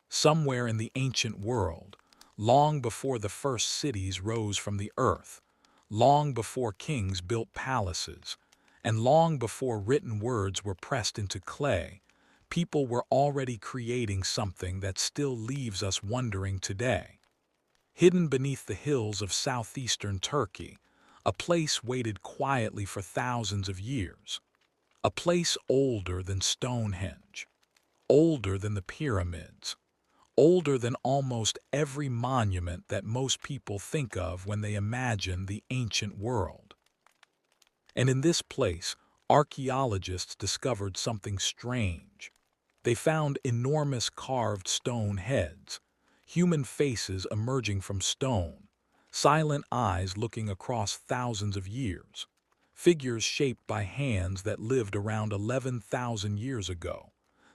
somewhere in the ancient world, long before the first cities rose from the earth, long before kings built palaces, and long before written words were pressed into clay, people were already creating something that still leaves us wondering today. Hidden beneath the hills of southeastern Turkey, a place waited quietly for thousands of years, a place older than Stonehenge, older than the pyramids, older than almost every monument that most people think of when they imagine the ancient world. And in this place, archaeologists discovered something strange. They found enormous carved stone heads, human faces emerging from stone, silent eyes looking across thousands of years, figures shaped by hands that lived around 11,000 years ago.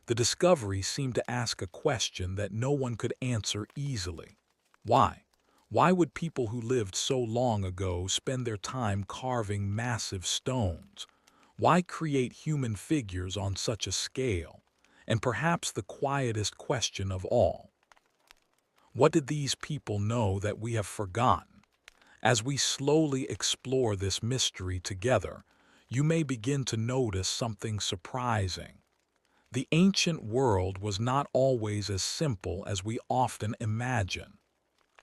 The discovery seemed to ask a question that no one could answer easily. Why? Why would people who lived so long ago spend their time carving massive stones? Why create human figures on such a scale? And perhaps the quietest question of all, what did these people know that we have forgotten? As we slowly explore this mystery together, you may begin to notice something surprising. The ancient world was not always as simple as we often imagine.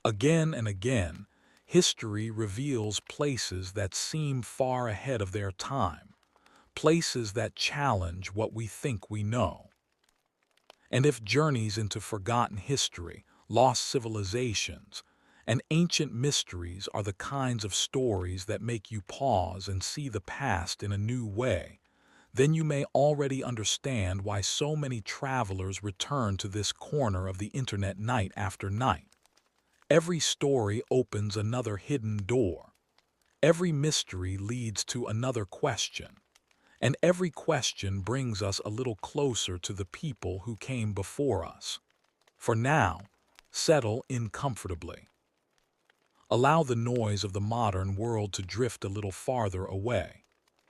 Again and again, history reveals places that seem far ahead of their time, places that challenge what we think we know. And if journeys into forgotten history, lost civilizations, and ancient mysteries are the kinds of stories that make you pause and see the past in a new way, then you may already understand why so many travelers return to this corner of the internet night after night. Every story opens another hidden door. Every mystery leads to another question. And every question brings us a little closer to the people who came before us. For now, settle in comfortably. Allow the noise of the modern world to drift a little farther away.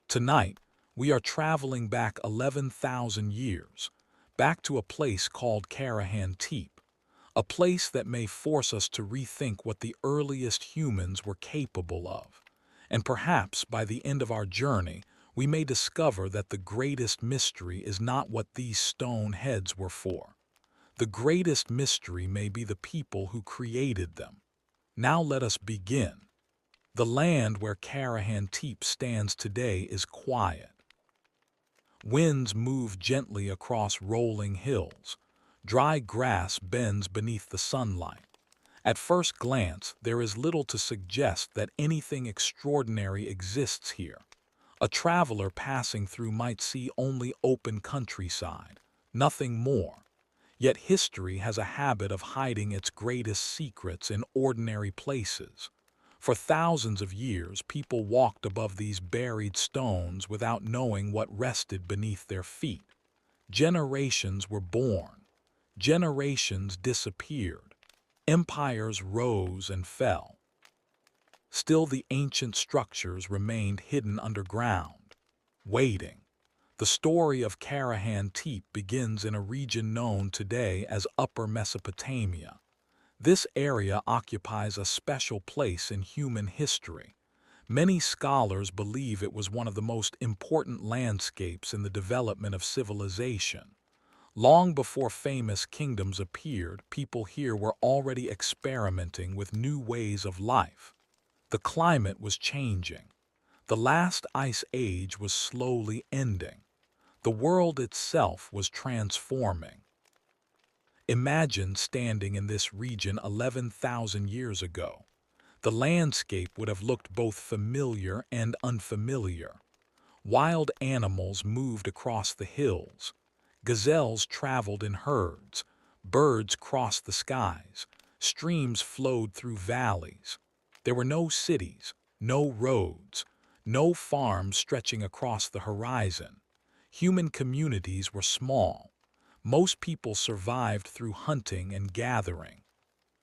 Tonight, we are traveling back 11,000 years, back to a place called Karahan Tepe, a place that may force us to rethink what the earliest humans were capable of. And perhaps by the end of our journey, we may discover that the greatest mystery is not what these stone heads were for. The greatest mystery may be the people who created them. Now let us begin. The land where Karahan Tepe stands today is quiet. Winds move gently across rolling hills. Dry grass bends beneath the sunlight. At first glance, there is little to suggest that anything extraordinary exists here. A traveler passing through might see only open countryside, nothing more. Yet history has a habit of hiding its greatest secrets in ordinary places. For thousands of years, people walked above these buried stones without knowing what rested beneath their feet. Generations were born. Generations disappeared. Empires rose and fell. Still, the ancient structures remained hidden underground, waiting. The story of Karahan Tepe begins in a region known today as Upper Mesopotamia. This area occupies a special place in human history. Many scholars believe it was one of the most important landscapes in the development of civilization. Long before famous kingdoms appeared, people here were already experimenting with new ways of life. The climate was changing. The last ice age was slowly ending. The world itself was transforming. Imagine standing in this region 11,000 years ago. The landscape would have looked both familiar and unfamiliar. Wild animals moved across the hills. Gazelles traveled in herds. Birds crossed the skies. Streams flowed through valleys. There were no cities, no roads, no farms stretching across the horizon. Human communities were small. Most people survived through hunting and gathering.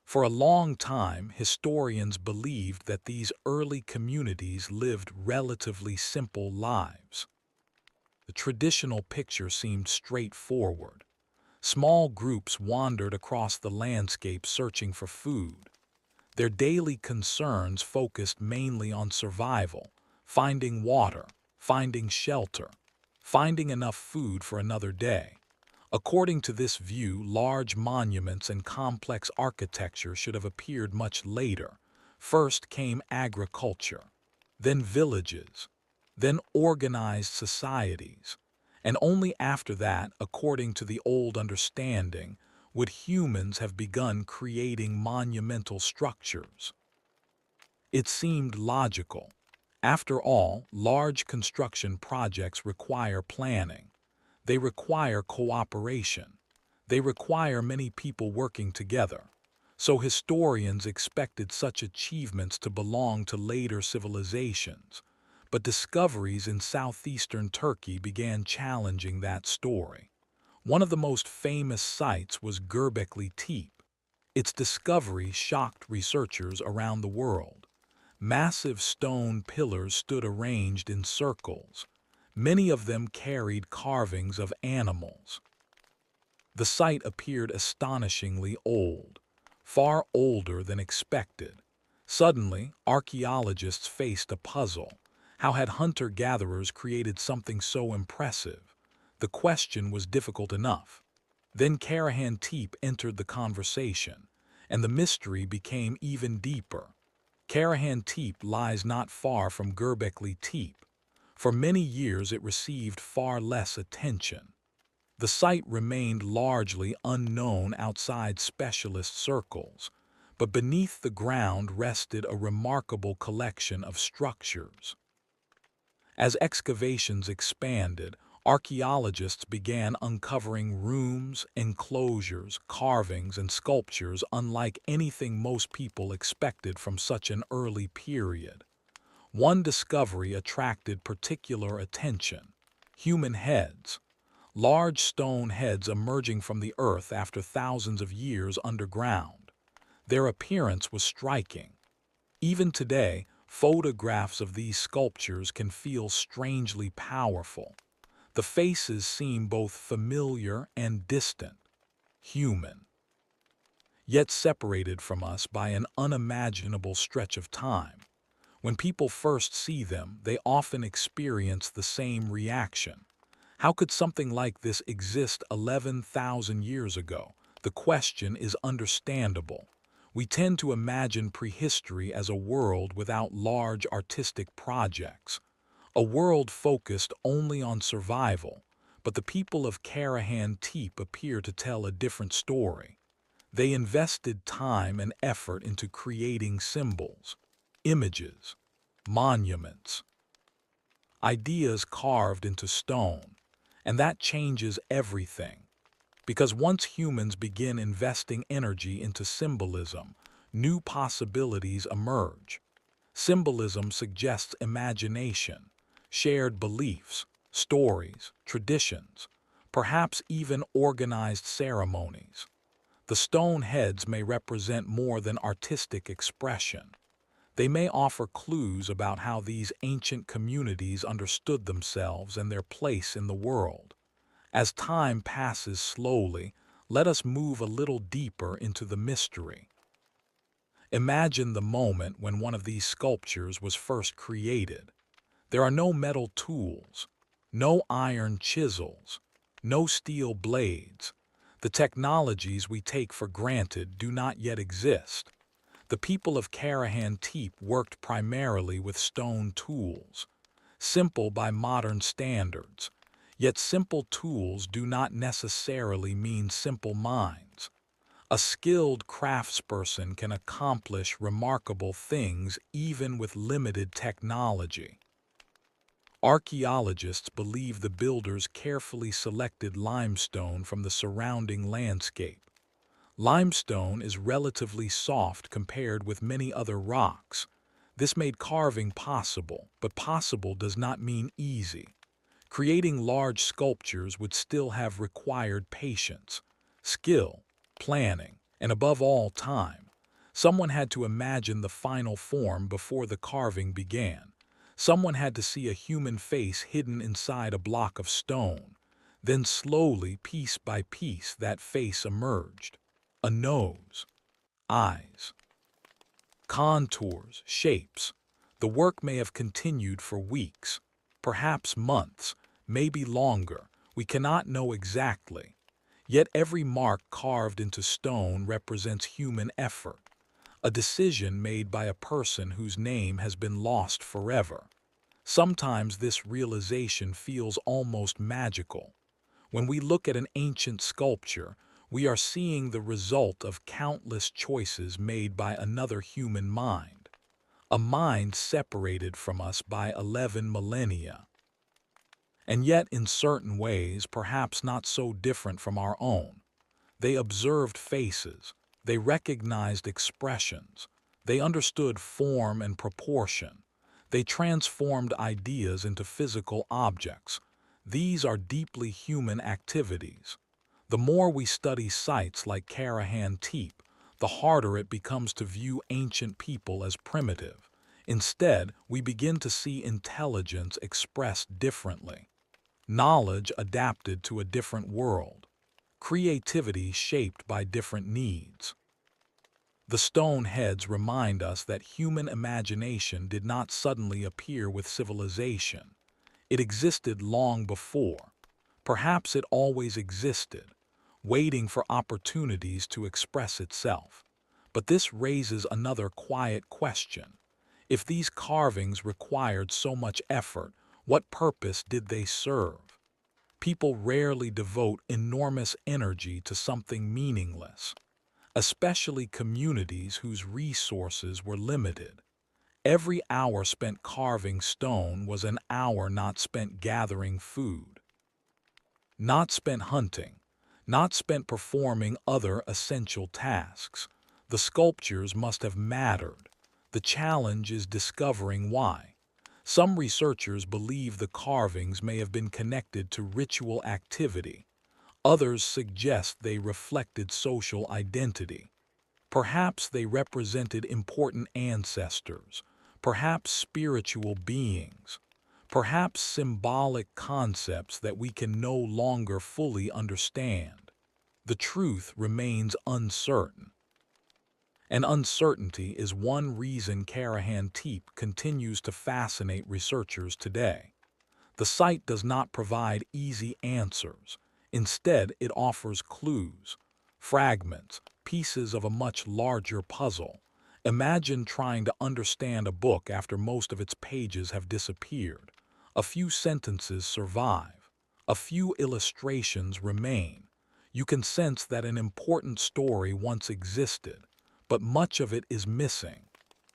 For a long time, historians believed that these early communities lived relatively simple lives. The traditional picture seemed straightforward. Small groups wandered across the landscape searching for food. Their daily concerns focused mainly on survival, finding water, finding shelter, finding enough food for another day. According to this view, large monuments and complex architecture should have appeared much later. First came agriculture, then villages, then organized societies, and only after that, according to the old understanding, would humans have begun creating monumental structures. It seemed logical. After all, large construction projects require planning. They require cooperation. They require many people working together. So historians expected such achievements to belong to later civilizations. But discoveries in southeastern Turkey began challenging that story. One of the most famous sites was Göbekli Tepe. Its discovery shocked researchers around the world. Massive stone pillars stood arranged in circles. Many of them carried carvings of animals. The site appeared astonishingly old, far older than expected. Suddenly, archaeologists faced a puzzle. How had hunter-gatherers created something so impressive? The question was difficult enough. Then Karahan Tepe entered the conversation, and the mystery became even deeper. Karahan Tepe lies not far from Göbekli Tepe. For many years it received far less attention. The site remained largely unknown outside specialist circles, but beneath the ground rested a remarkable collection of structures. As excavations expanded, archaeologists began uncovering rooms, enclosures, carvings, and sculptures unlike anything most people expected from such an early period. One discovery attracted particular attention: human heads. Large stone heads emerging from the earth after thousands of years underground. Their appearance was striking. Even today, photographs of these sculptures can feel strangely powerful. The faces seem both familiar and distant, human, yet separated from us by an unimaginable stretch of time. When people first see them, they often experience the same reaction. How could something like this exist 11,000 years ago? The question is understandable. We tend to imagine prehistory as a world without large artistic projects, a world focused only on survival, but the people of Karahan Tepe appear to tell a different story. They invested time and effort into creating symbols, images, monuments, ideas carved into stone, and that changes everything. Because once humans begin investing energy into symbolism, new possibilities emerge. Symbolism suggests imagination, shared beliefs, stories, traditions, perhaps even organized ceremonies. The stone heads may represent more than artistic expression. They may offer clues about how these ancient communities understood themselves and their place in the world. As time passes slowly, let us move a little deeper into the mystery. Imagine the moment when one of these sculptures was first created. There are no metal tools, no iron chisels, no steel blades. The technologies we take for granted do not yet exist. The people of Karahan Tepe worked primarily with stone tools, simple by modern standards. Yet simple tools do not necessarily mean simple minds. A skilled craftsperson can accomplish remarkable things even with limited technology. Archaeologists believe the builders carefully selected limestone from the surrounding landscape. Limestone is relatively soft compared with many other rocks. This made carving possible, but possible does not mean easy. Creating large sculptures would still have required patience, skill, planning, and above all, time. Someone had to imagine the final form before the carving began. Someone had to see a human face hidden inside a block of stone. Then slowly, piece by piece, that face emerged. A nose, eyes, contours, shapes. The work may have continued for weeks, perhaps months, maybe longer. We cannot know exactly. Yet every mark carved into stone represents human effort, a decision made by a person whose name has been lost forever. Sometimes this realization feels almost magical. When we look at an ancient sculpture, we are seeing the result of countless choices made by another human mind, a mind separated from us by 11 millennia. And yet, in certain ways, perhaps not so different from our own. They observed faces, they recognized expressions, they understood form and proportion, they transformed ideas into physical objects. These are deeply human activities. The more we study sites like Karahan Tepe, the harder it becomes to view ancient people as primitive. Instead, we begin to see intelligence expressed differently, knowledge adapted to a different world, creativity shaped by different needs. The stone heads remind us that human imagination did not suddenly appear with civilization. It existed long before. Perhaps it always existed, waiting for opportunities to express itself. But this raises another quiet question. If these carvings required so much effort, what purpose did they serve? People rarely devote enormous energy to something meaningless, especially communities whose resources were limited. Every hour spent carving stone was an hour not spent gathering food, not spent hunting, not spent performing other essential tasks. The sculptures must have mattered. The challenge is discovering why. Some researchers believe the carvings may have been connected to ritual activity. Others suggest they reflected social identity. Perhaps they represented important ancestors, perhaps spiritual beings, perhaps symbolic concepts that we can no longer fully understand. The truth remains uncertain. And uncertainty is one reason Karahan Tepe continues to fascinate researchers today. The site does not provide easy answers. Instead, it offers clues, fragments, pieces of a much larger puzzle. Imagine trying to understand a book after most of its pages have disappeared. A few sentences survive. A few illustrations remain. You can sense that an important story once existed, but much of it is missing.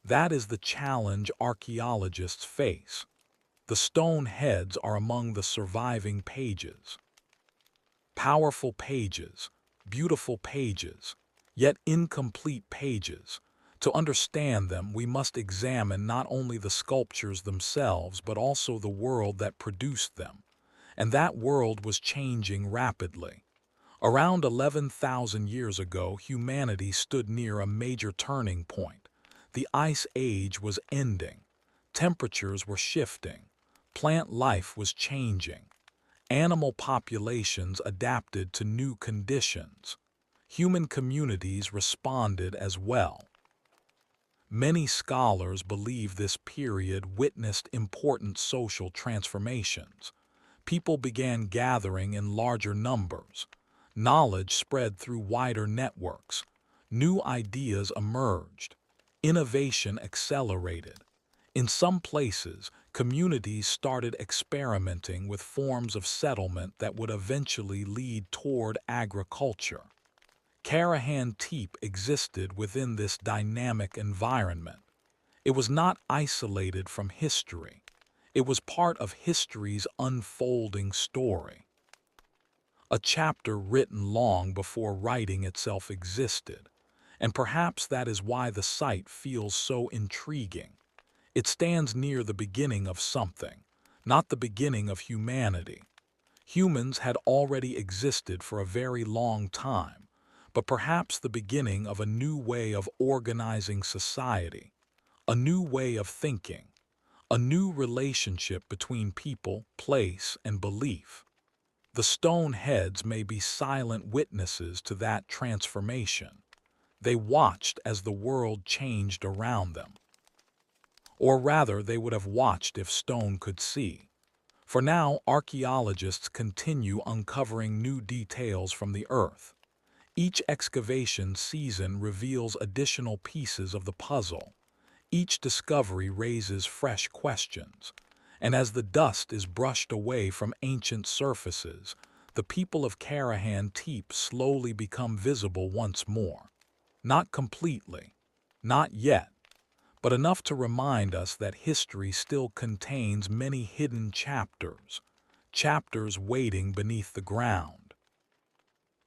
That is the challenge archaeologists face. The stone heads are among the surviving pages. Powerful pages, beautiful pages, yet incomplete pages. To understand them, we must examine not only the sculptures themselves, but also the world that produced them. And that world was changing rapidly. Around 11,000 years ago, humanity stood near a major turning point. The Ice Age was ending. Temperatures were shifting. Plant life was changing. Animal populations adapted to new conditions. Human communities responded as well. Many scholars believe this period witnessed important social transformations. People began gathering in larger numbers. Knowledge spread through wider networks. New ideas emerged. Innovation accelerated. In some places, communities started experimenting with forms of settlement that would eventually lead toward agriculture. Karahan Tepe existed within this dynamic environment. It was not isolated from history. It was part of history's unfolding story. A chapter written long before writing itself existed. And perhaps that is why the site feels so intriguing. It stands near the beginning of something, not the beginning of humanity. Humans had already existed for a very long time, but perhaps the beginning of a new way of organizing society, a new way of thinking, a new relationship between people, place, and belief. The stone heads may be silent witnesses to that transformation. They watched as the world changed around them. Or rather, they would have watched if stone could see. For now, archaeologists continue uncovering new details from the earth. Each excavation season reveals additional pieces of the puzzle. Each discovery raises fresh questions. And as the dust is brushed away from ancient surfaces, the people of Karahan Tepe slowly become visible once more. Not completely, not yet, but enough to remind us that history still contains many hidden chapters, chapters waiting beneath the ground,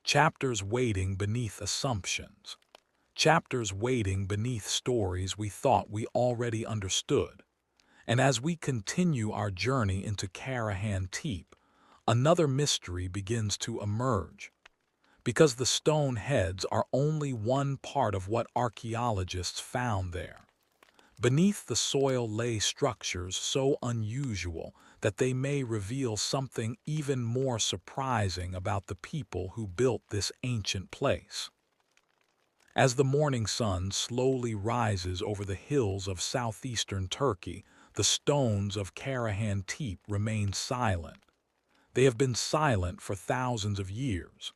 chapters waiting beneath assumptions, chapters waiting beneath stories we thought we already understood. And as we continue our journey into Karahan Tepe, another mystery begins to emerge. Because the stone heads are only one part of what archaeologists found there. Beneath the soil lay structures so unusual that they may reveal something even more surprising about the people who built this ancient place. As the morning sun slowly rises over the hills of southeastern Turkey, the stones of Karahan Tepe remain silent. They have been silent for thousands of years,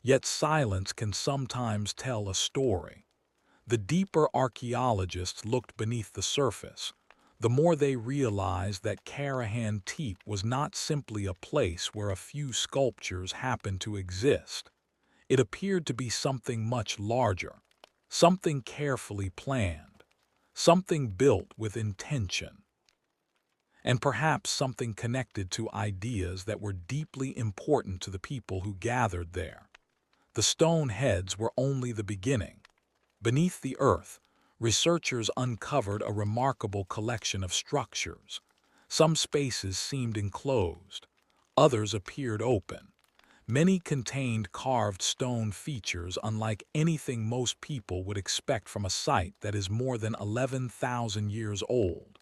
yet silence can sometimes tell a story. The deeper archaeologists looked beneath the surface, the more they realized that Karahan Tepe was not simply a place where a few sculptures happened to exist. It appeared to be something much larger, something carefully planned, something built with intention, and perhaps something connected to ideas that were deeply important to the people who gathered there. The stone heads were only the beginning. Beneath the earth, researchers uncovered a remarkable collection of structures. Some spaces seemed enclosed, others appeared open. Many contained carved stone features unlike anything most people would expect from a site that is more than 11,000 years old.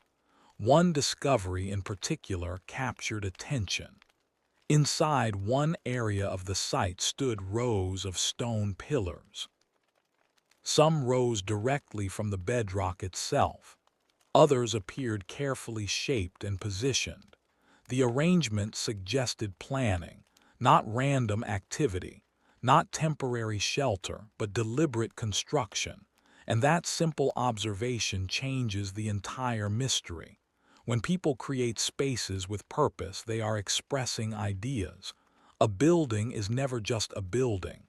One discovery in particular captured attention. Inside one area of the site stood rows of stone pillars. Some rose directly from the bedrock itself. Others appeared carefully shaped and positioned. The arrangement suggested planning, not random activity, not temporary shelter, but deliberate construction. And that simple observation changes the entire mystery. When people create spaces with purpose, they are expressing ideas. A building is never just a building.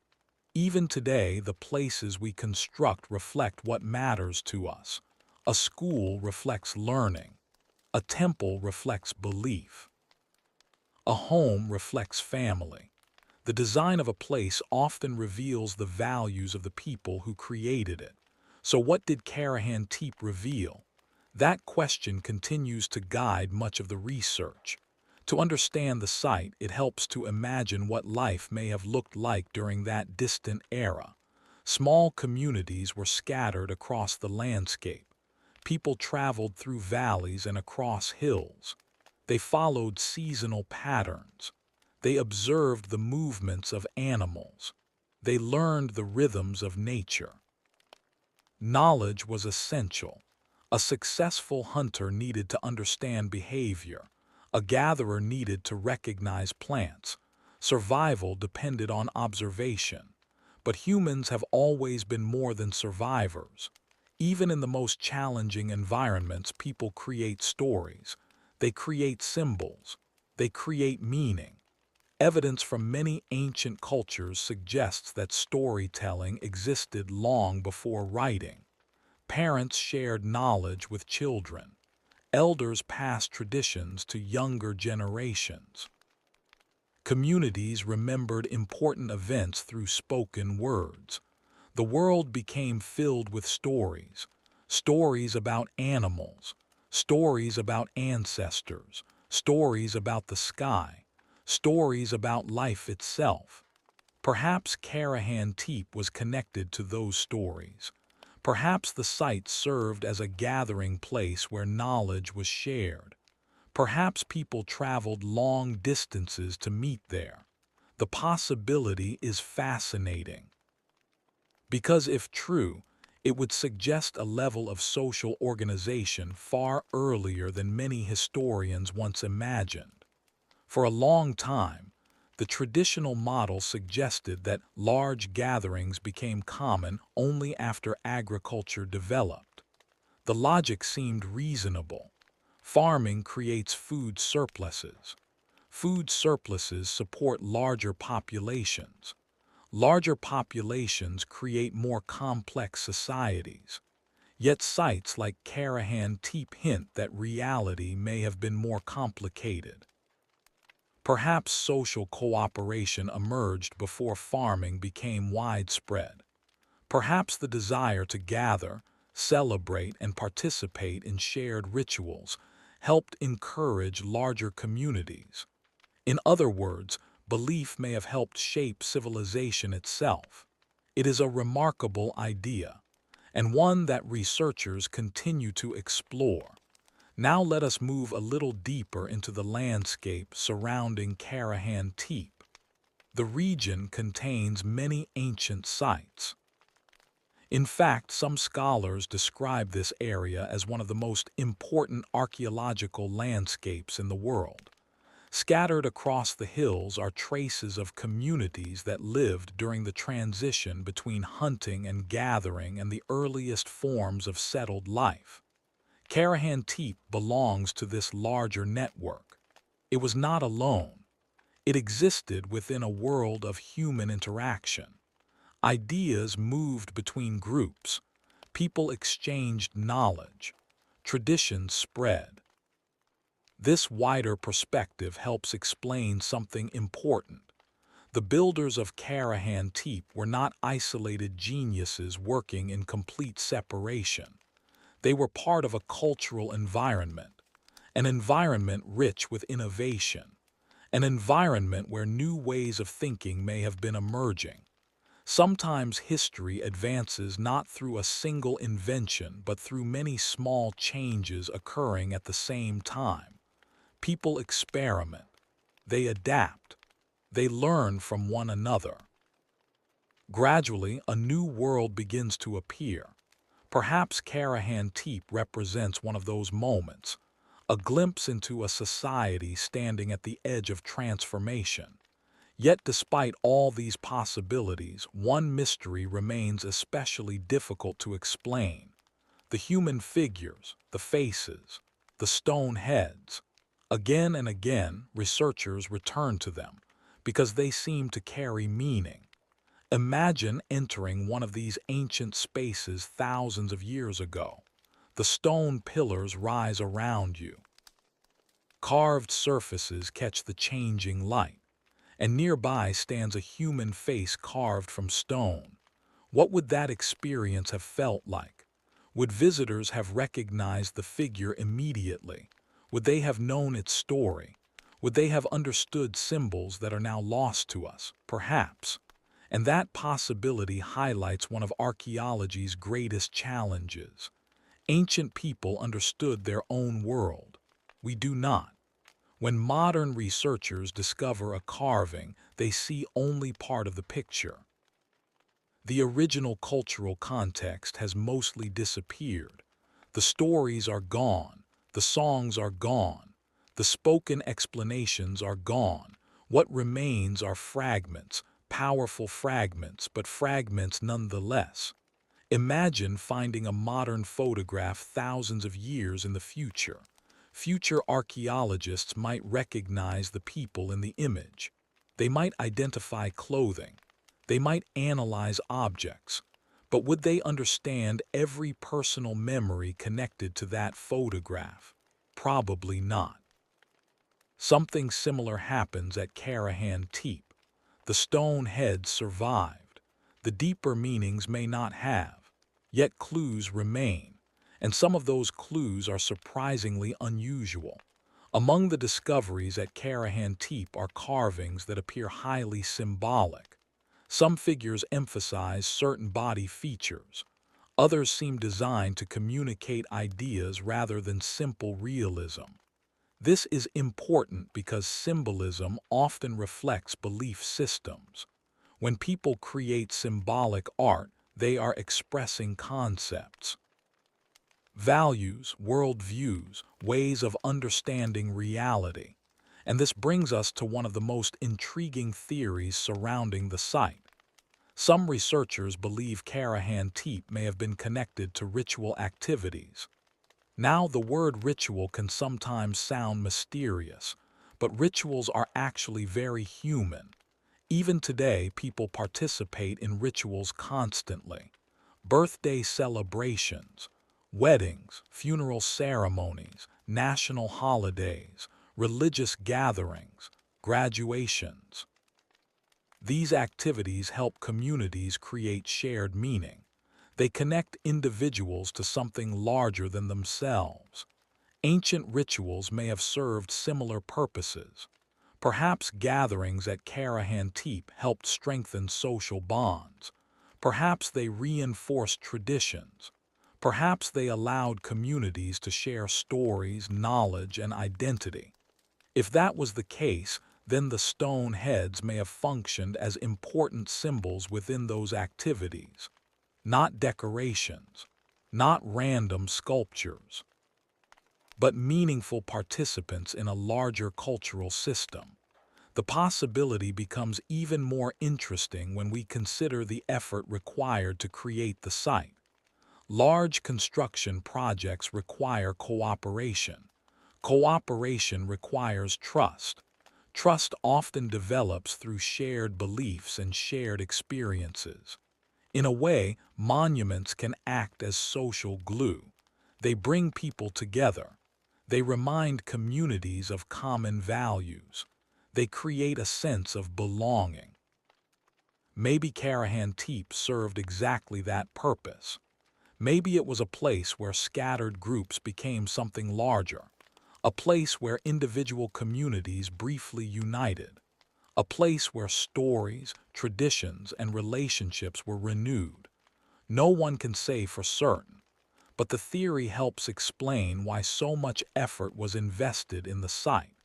Even today, the places we construct reflect what matters to us. A school reflects learning. A temple reflects belief. A home reflects family. The design of a place often reveals the values of the people who created it. So what did Karahan Tepe reveal? That question continues to guide much of the research. To understand the site, it helps to imagine what life may have looked like during that distant era. Small communities were scattered across the landscape. People traveled through valleys and across hills. They followed seasonal patterns. They observed the movements of animals. They learned the rhythms of nature. Knowledge was essential. A successful hunter needed to understand behavior. A gatherer needed to recognize plants. Survival depended on observation. But humans have always been more than survivors. Even in the most challenging environments, people create stories. They create symbols. They create meaning. Evidence from many ancient cultures suggests that storytelling existed long before writing. Parents shared knowledge with children. Elders passed traditions to younger generations. Communities remembered important events through spoken words. The world became filled with stories. Stories about animals. Stories about ancestors. Stories about the sky. Stories about life itself. Perhaps Karahan Tepe was connected to those stories. Perhaps the site served as a gathering place where knowledge was shared. Perhaps people traveled long distances to meet there. The possibility is fascinating, because if true, it would suggest a level of social organization far earlier than many historians once imagined. For a long time, the traditional model suggested that large gatherings became common only after agriculture developed. The logic seemed reasonable. Farming creates food surpluses. Food surpluses support larger populations. Larger populations create more complex societies. Yet sites like Karahan Tepe hint that reality may have been more complicated. Perhaps social cooperation emerged before farming became widespread. Perhaps the desire to gather, celebrate, and participate in shared rituals helped encourage larger communities. In other words, belief may have helped shape civilization itself. It is a remarkable idea, and one that researchers continue to explore. Now let us move a little deeper into the landscape surrounding Karahan Tepe. The region contains many ancient sites. In fact, some scholars describe this area as one of the most important archaeological landscapes in the world. Scattered across the hills are traces of communities that lived during the transition between hunting and gathering and the earliest forms of settled life. Karahan Tepe belongs to this larger network. It was not alone. It existed within a world of human interaction. Ideas moved between groups. People exchanged knowledge. Traditions spread. This wider perspective helps explain something important. The builders of Karahan Tepe were not isolated geniuses working in complete separation. They were part of a cultural environment, an environment rich with innovation, an environment where new ways of thinking may have been emerging. Sometimes history advances not through a single invention but through many small changes occurring at the same time. People experiment, they adapt, they learn from one another. Gradually, a new world begins to appear. Perhaps Karahan Tepe represents one of those moments, a glimpse into a society standing at the edge of transformation. Yet despite all these possibilities, one mystery remains especially difficult to explain. The human figures, the faces, the stone heads. Again and again, researchers return to them because they seem to carry meaning. Imagine entering one of these ancient spaces thousands of years ago. The stone pillars rise around you. Carved surfaces catch the changing light, and nearby stands a human face carved from stone. What would that experience have felt like? Would visitors have recognized the figure immediately? Would they have known its story? Would they have understood symbols that are now lost to us? Perhaps. And that possibility highlights one of archaeology's greatest challenges. Ancient people understood their own world. We do not. When modern researchers discover a carving, they see only part of the picture. The original cultural context has mostly disappeared. The stories are gone. The songs are gone. The spoken explanations are gone. What remains are fragments, powerful fragments, but fragments nonetheless. Imagine finding a modern photograph thousands of years in the future. Future archaeologists might recognize the people in the image. They might identify clothing. They might analyze objects. But would they understand every personal memory connected to that photograph? Probably not. Something similar happens at Karahan Tepe. The stone heads survived. The deeper meanings may not have, yet clues remain. And some of those clues are surprisingly unusual. Among the discoveries at Karahan Tepe are carvings that appear highly symbolic. Some figures emphasize certain body features. Others seem designed to communicate ideas rather than simple realism. This is important because symbolism often reflects belief systems. When people create symbolic art, they are expressing concepts, values, worldviews, ways of understanding reality. And this brings us to one of the most intriguing theories surrounding the site. Some researchers believe Karahan Tepe may have been connected to ritual activities. Now, the word ritual can sometimes sound mysterious, but rituals are actually very human. Even today, people participate in rituals constantly. Birthday celebrations, weddings, funeral ceremonies, national holidays, religious gatherings, graduations. These activities help communities create shared meaning. They connect individuals to something larger than themselves. Ancient rituals may have served similar purposes. Perhaps gatherings at Karahan Tepe helped strengthen social bonds. Perhaps they reinforced traditions. Perhaps they allowed communities to share stories, knowledge, and identity. If that was the case, then the stone heads may have functioned as important symbols within those activities, not decorations, not random sculptures, but meaningful participants in a larger cultural system. The possibility becomes even more interesting when we consider the effort required to create the site. Large construction projects require cooperation. Cooperation requires trust. Trust often develops through shared beliefs and shared experiences. In a way, monuments can act as social glue. They bring people together. They remind communities of common values. They create a sense of belonging. Maybe Karahan Tepe served exactly that purpose. Maybe it was a place where scattered groups became something larger, a place where individual communities briefly united, a place where stories, traditions, and relationships were renewed. No one can say for certain, but the theory helps explain why so much effort was invested in the site.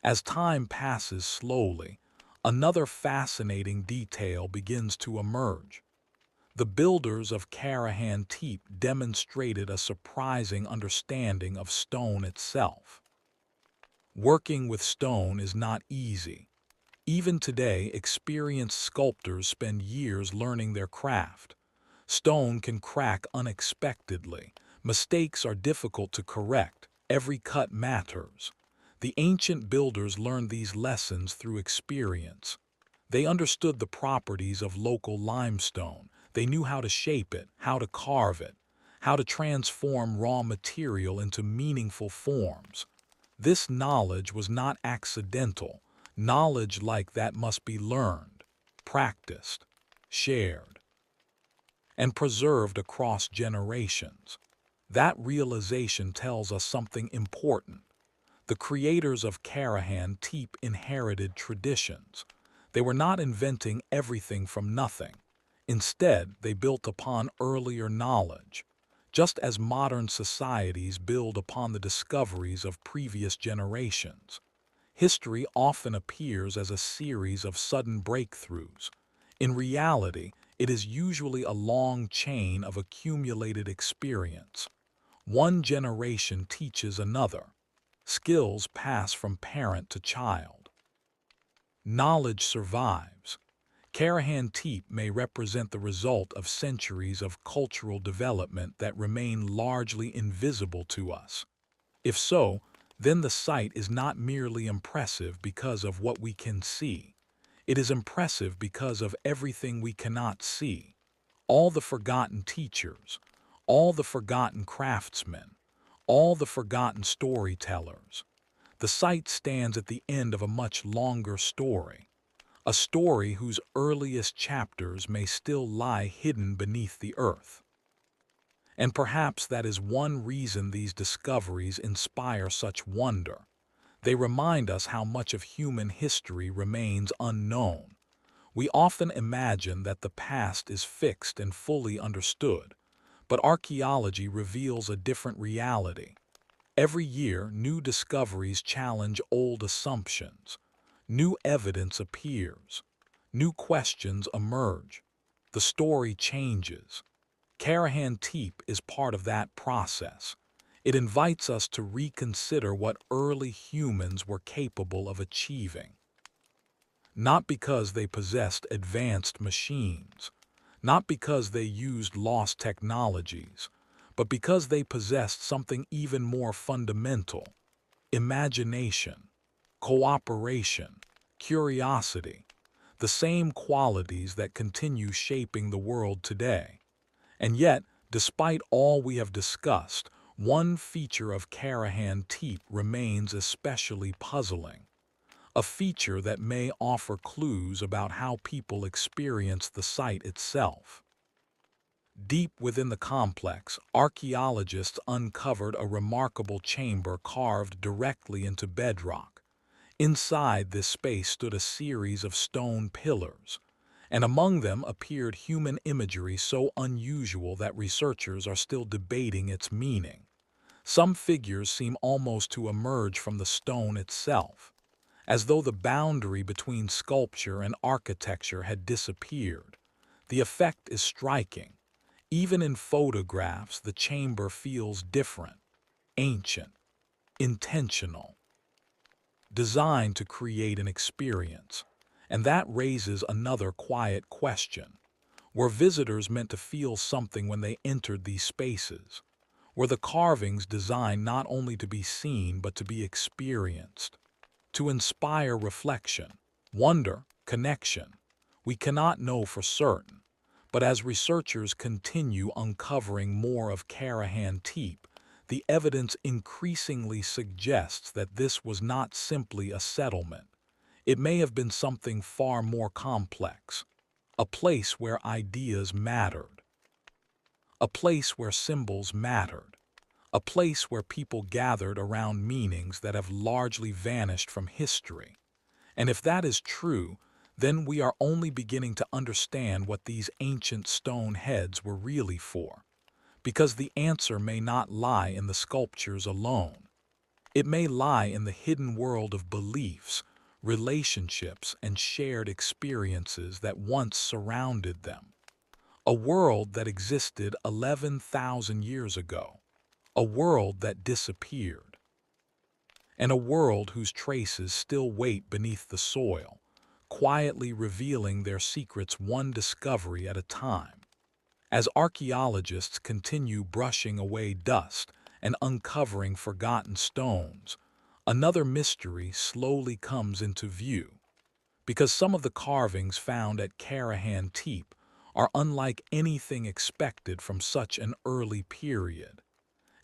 As time passes slowly, another fascinating detail begins to emerge. The builders of Karahan Tepe demonstrated a surprising understanding of stone itself. Working with stone is not easy. Even today, experienced sculptors spend years learning their craft. Stone can crack unexpectedly. Mistakes are difficult to correct. Every cut matters. The ancient builders learned these lessons through experience. They understood the properties of local limestone. They knew how to shape it, how to carve it, how to transform raw material into meaningful forms. This knowledge was not accidental. Knowledge like that must be learned, practiced, shared, and preserved across generations. That realization tells us something important. The creators of Karahan Tepe inherited traditions. They were not inventing everything from nothing. Instead, they built upon earlier knowledge, just as modern societies build upon the discoveries of previous generations. History often appears as a series of sudden breakthroughs. In reality, it is usually a long chain of accumulated experience. One generation teaches another. Skills pass from parent to child. Knowledge survives. Karahan Tepe may represent the result of centuries of cultural development that remain largely invisible to us. If so, then the site is not merely impressive because of what we can see. It is impressive because of everything we cannot see. All the forgotten teachers, all the forgotten craftsmen, all the forgotten storytellers. The site stands at the end of a much longer story, a story whose earliest chapters may still lie hidden beneath the earth. And perhaps that is one reason these discoveries inspire such wonder. They remind us how much of human history remains unknown. We often imagine that the past is fixed and fully understood, but archaeology reveals a different reality. Every year, new discoveries challenge old assumptions. New evidence appears. New questions emerge. The story changes. Karahan Tepe is part of that process. It invites us to reconsider what early humans were capable of achieving. Not because they possessed advanced machines, not because they used lost technologies, but because they possessed something even more fundamental: imagination, cooperation, curiosity, the same qualities that continue shaping the world today. And yet, despite all we have discussed, one feature of Karahan Tepe remains especially puzzling, a feature that may offer clues about how people experience the site itself. Deep within the complex, archaeologists uncovered a remarkable chamber carved directly into bedrock. Inside this space stood a series of stone pillars, and among them appeared human imagery so unusual that researchers are still debating its meaning. Some figures seem almost to emerge from the stone itself, as though the boundary between sculpture and architecture had disappeared. The effect is striking. Even in photographs, the chamber feels different, ancient, intentional, designed to create an experience. And that raises another quiet question. Were visitors meant to feel something when they entered these spaces? Were the carvings designed not only to be seen but to be experienced, to inspire reflection, wonder, connection? We cannot know for certain, but as researchers continue uncovering more of Karahan Tepe, the evidence increasingly suggests that this was not simply a settlement. It may have been something far more complex, a place where ideas mattered, a place where symbols mattered, a place where people gathered around meanings that have largely vanished from history. And if that is true, then we are only beginning to understand what these ancient stone heads were really for. Because the answer may not lie in the sculptures alone. It may lie in the hidden world of beliefs, relationships, and shared experiences that once surrounded them. A world that existed 11,000 years ago. A world that disappeared. And a world whose traces still wait beneath the soil, quietly revealing their secrets one discovery at a time. As archaeologists continue brushing away dust and uncovering forgotten stones, another mystery slowly comes into view. Because some of the carvings found at Karahan Tepe are unlike anything expected from such an early period.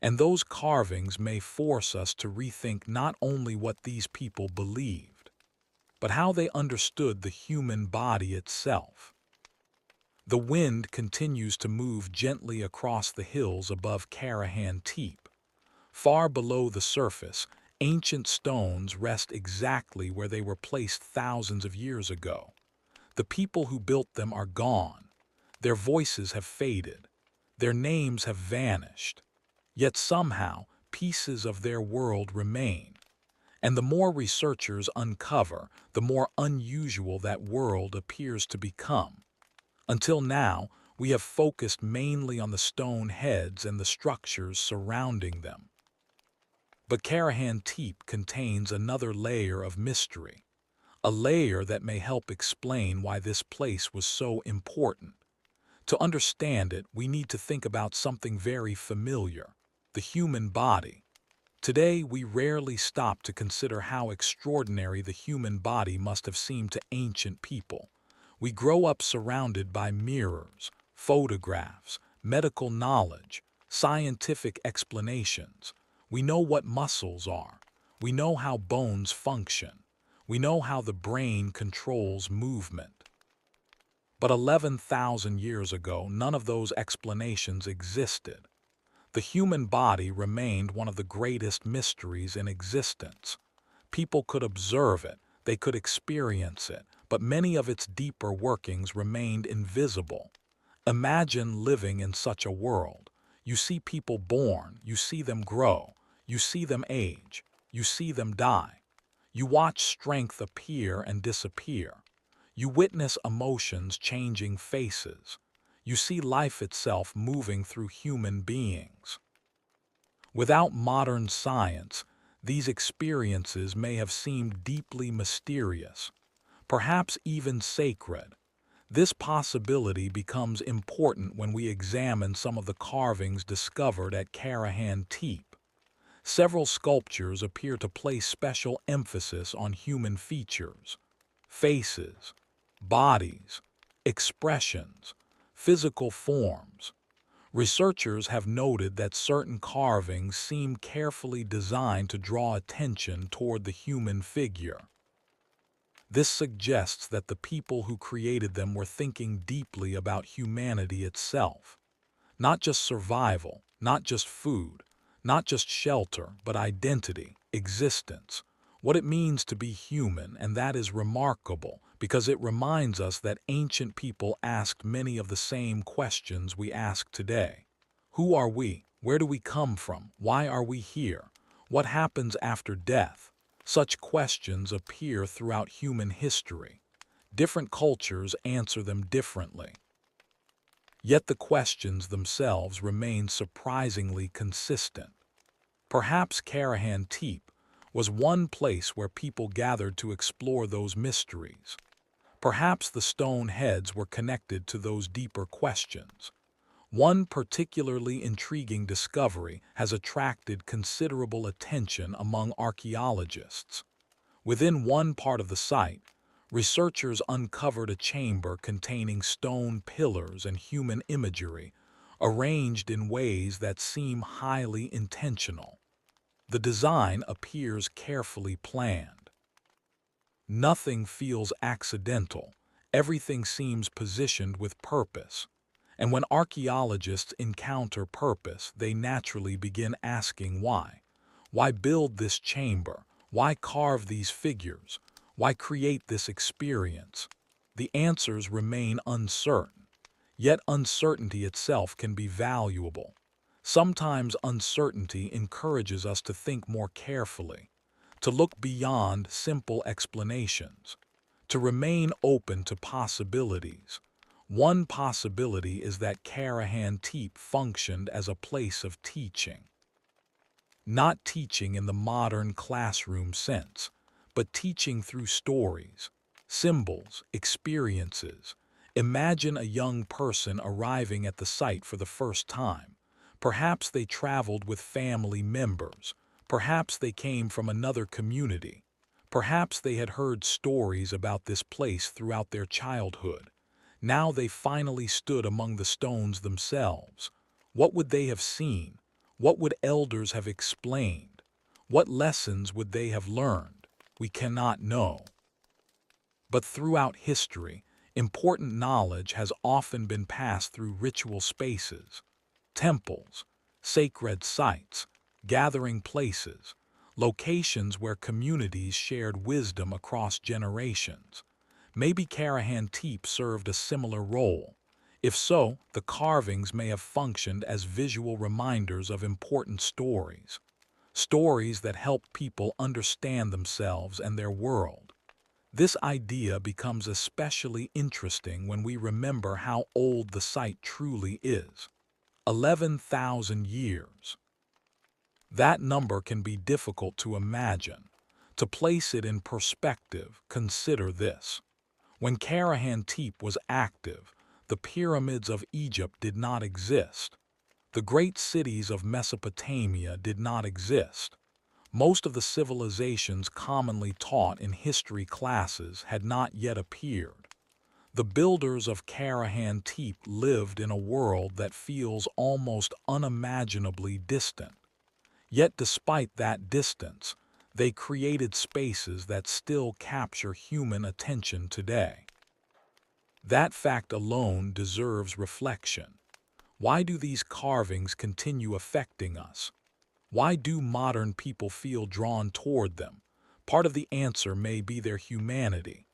And those carvings may force us to rethink not only what these people believed, but how they understood the human body itself. The wind continues to move gently across the hills above Karahan Tepe. Far below the surface, ancient stones rest exactly where they were placed thousands of years ago. The people who built them are gone. Their voices have faded. Their names have vanished. Yet somehow, pieces of their world remain. And the more researchers uncover, the more unusual that world appears to become. Until now, we have focused mainly on the stone heads and the structures surrounding them. But Karahan Tepe contains another layer of mystery, a layer that may help explain why this place was so important. To understand it, we need to think about something very familiar: the human body. Today, we rarely stop to consider how extraordinary the human body must have seemed to ancient people. We grow up surrounded by mirrors, photographs, medical knowledge, scientific explanations. We know what muscles are. We know how bones function. We know how the brain controls movement. But 11,000 years ago, none of those explanations existed. The human body remained one of the greatest mysteries in existence. People could observe it, they could experience it, but many of its deeper workings remained invisible. Imagine living in such a world. You see people born, you see them grow, You see them age. You see them die. You watch strength appear and disappear. You witness emotions changing faces. You see life itself moving through human beings. Without modern science, these experiences may have seemed deeply mysterious, perhaps even sacred. This possibility becomes important when we examine some of the carvings discovered at Karahan Tepe. Several sculptures appear to place special emphasis on human features, faces, bodies, expressions, physical forms. Researchers have noted that certain carvings seem carefully designed to draw attention toward the human figure. This suggests that the people who created them were thinking deeply about humanity itself. Not just survival, not just food, not just shelter, but identity, existence, what it means to be human, and that is remarkable because it reminds us that ancient people asked many of the same questions we ask today. Who are we? Where do we come from? Why are we here? What happens after death? Such questions appear throughout human history. Different cultures answer them differently. Yet the questions themselves remain surprisingly consistent. Perhaps Karahan Tepe was one place where people gathered to explore those mysteries. Perhaps the stone heads were connected to those deeper questions. One particularly intriguing discovery has attracted considerable attention among archaeologists. Within one part of the site, researchers uncovered a chamber containing stone pillars and human imagery, arranged in ways that seem highly intentional. The design appears carefully planned. Nothing feels accidental. Everything seems positioned with purpose. And when archaeologists encounter purpose, they naturally begin asking why. Why build this chamber? Why carve these figures? Why create this experience? The answers remain uncertain. Yet uncertainty itself can be valuable. Sometimes uncertainty encourages us to think more carefully, to look beyond simple explanations, to remain open to possibilities. One possibility is that Karahan Tepe functioned as a place of teaching. Not teaching in the modern classroom sense, but teaching through stories, symbols, experiences. Imagine a young person arriving at the site for the first time. Perhaps they traveled with family members. Perhaps they came from another community. Perhaps they had heard stories about this place throughout their childhood. Now they finally stood among the stones themselves. What would they have seen? What would elders have explained? What lessons would they have learned? We cannot know. But throughout history, important knowledge has often been passed through ritual spaces, temples, sacred sites, gathering places, locations where communities shared wisdom across generations. Maybe Karahan Tepe served a similar role. If so, the carvings may have functioned as visual reminders of important stories, stories that help people understand themselves and their world. This idea becomes especially interesting when we remember how old the site truly is. 11,000 years. That number can be difficult to imagine. To place it in perspective, consider this. When Karahan Tepe was active, the pyramids of Egypt did not exist. The great cities of Mesopotamia did not exist. Most of the civilizations commonly taught in history classes had not yet appeared. The builders of Karahan Tepe lived in a world that feels almost unimaginably distant. Yet despite that distance, they created spaces that still capture human attention today. That fact alone deserves reflection. Why do these carvings continue affecting us? Why do modern people feel drawn toward them? Part of the answer may be their humanity.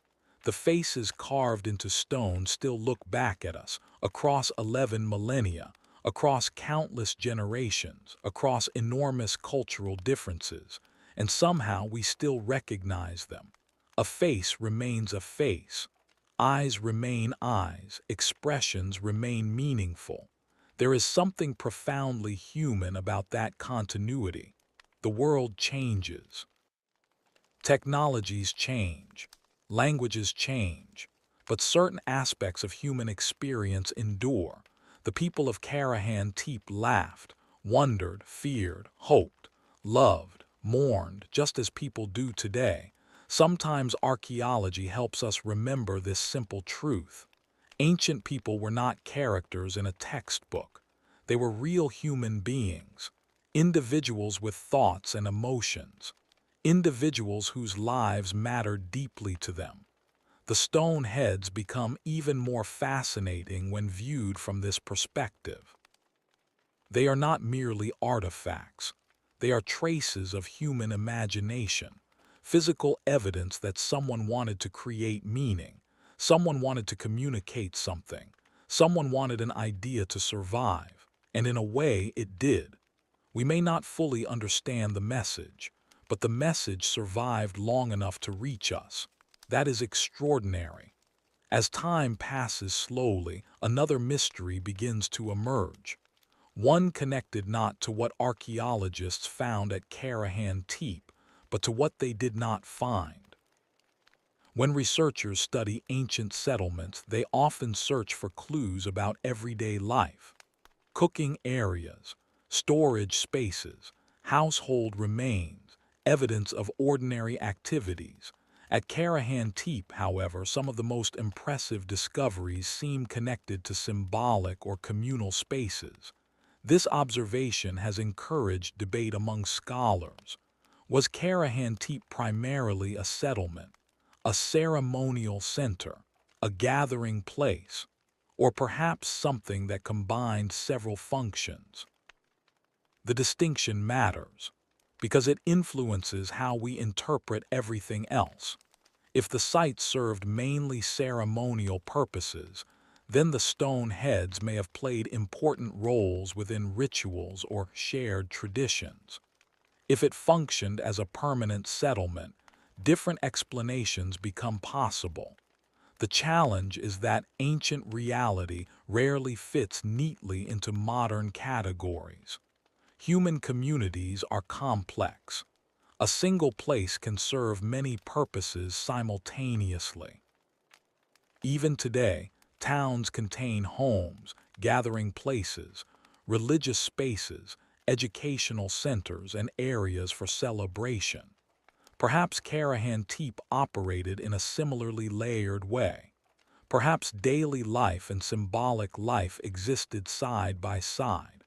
The faces carved into stone still look back at us across 11 millennia, across countless generations, across enormous cultural differences, and somehow we still recognize them. A face remains a face. Eyes remain eyes. Expressions remain meaningful. There is something profoundly human about that continuity. The world changes. Technologies change. Languages change. But certain aspects of human experience endure. The people of Karahan Tepe laughed, wondered, feared, hoped, loved, mourned, just as people do today. Sometimes archaeology helps us remember this simple truth. Ancient people were not characters in a textbook. They were real human beings, individuals with thoughts and emotions, individuals whose lives mattered deeply to them. The stone heads become even more fascinating when viewed from this perspective. They are not merely artifacts. They are traces of human imagination, physical evidence that someone wanted to create meaning, someone wanted to communicate something, someone wanted an idea to survive, and in a way it did. We may not fully understand the message, but the message survived long enough to reach us. That is extraordinary. As time passes slowly, another mystery begins to emerge. One connected not to what archaeologists found at Karahan Tepe, but to what they did not find. When researchers study ancient settlements, they often search for clues about everyday life. Cooking areas, storage spaces, household remains, evidence of ordinary activities. At Karahan Tepe, however, some of the most impressive discoveries seem connected to symbolic or communal spaces. This observation has encouraged debate among scholars. Was Karahan Tepe primarily a settlement, a ceremonial center, a gathering place, or perhaps something that combined several functions? The distinction matters because it influences how we interpret everything else. If the site served mainly ceremonial purposes, then the stone heads may have played important roles within rituals or shared traditions. If it functioned as a permanent settlement, different explanations become possible. The challenge is that ancient reality rarely fits neatly into modern categories. Human communities are complex. A single place can serve many purposes simultaneously. Even today, towns contain homes, gathering places, religious spaces, educational centers, and areas for celebration. Perhaps Karahan Tepe operated in a similarly layered way. Perhaps daily life and symbolic life existed side by side.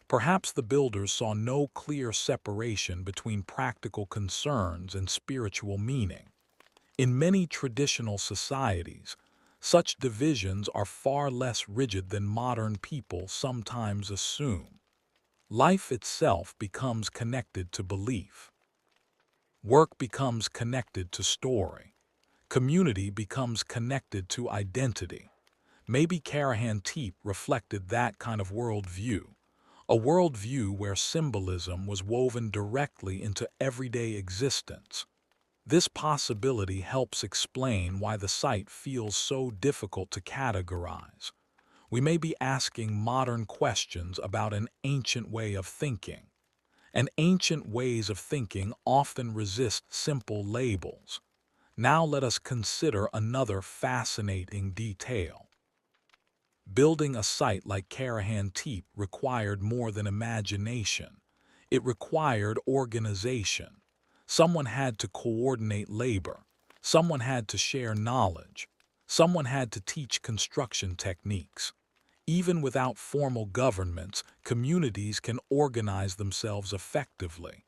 Perhaps the builders saw no clear separation between practical concerns and spiritual meaning. In many traditional societies, such divisions are far less rigid than modern people sometimes assume. Life itself becomes connected to belief. Work becomes connected to story. Community becomes connected to identity. Maybe Karahan Tepe reflected that kind of worldview, a worldview where symbolism was woven directly into everyday existence. This possibility helps explain why the site feels so difficult to categorize. We may be asking modern questions about an ancient way of thinking, and ancient ways of thinking often resist simple labels. Now let us consider another fascinating detail. Building a site like Karahan Tepe required more than imagination. It required organization. Someone had to coordinate labor. Someone had to share knowledge. Someone had to teach construction techniques. Even without formal governments, communities can organize themselves effectively.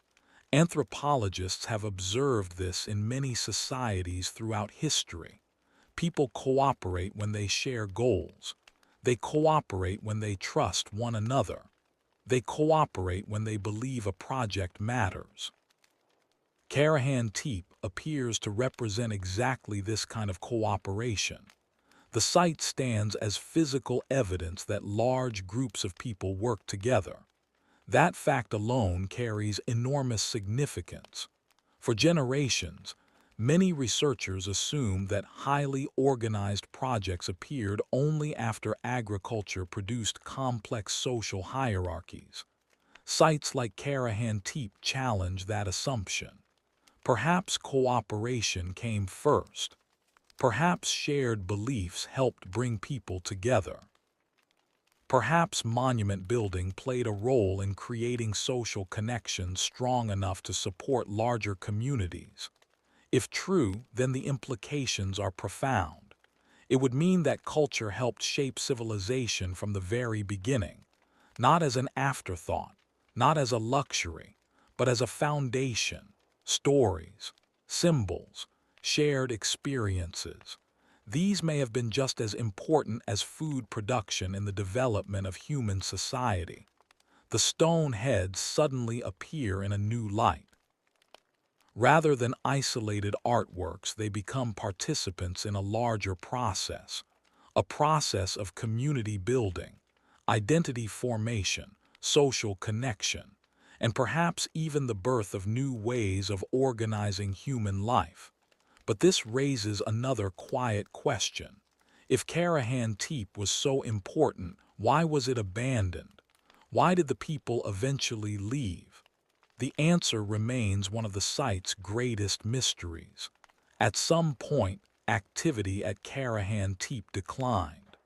Anthropologists have observed this in many societies throughout history. People cooperate when they share goals. They cooperate when they trust one another. They cooperate when they believe a project matters. Karahan Tepe appears to represent exactly this kind of cooperation. The site stands as physical evidence that large groups of people work together. That fact alone carries enormous significance. For generations, many researchers assumed that highly organized projects appeared only after agriculture produced complex social hierarchies. Sites like Karahan Tepe challenge that assumption. Perhaps cooperation came first. Perhaps shared beliefs helped bring people together. Perhaps monument building played a role in creating social connections strong enough to support larger communities. If true, then the implications are profound. It would mean that culture helped shape civilization from the very beginning, not as an afterthought, not as a luxury, but as a foundation. Stories, symbols, shared experiences. These may have been just as important as food production in the development of human society. The stone heads suddenly appear in a new light. Rather than isolated artworks, they become participants in a larger process, a process of community building, identity formation, social connection, and perhaps even the birth of new ways of organizing human life. But this raises another quiet question. If Karahan Tepe was so important, why was it abandoned? Why did the people eventually leave? The answer remains one of the site's greatest mysteries. At some point, activity at Karahan Tepe declined.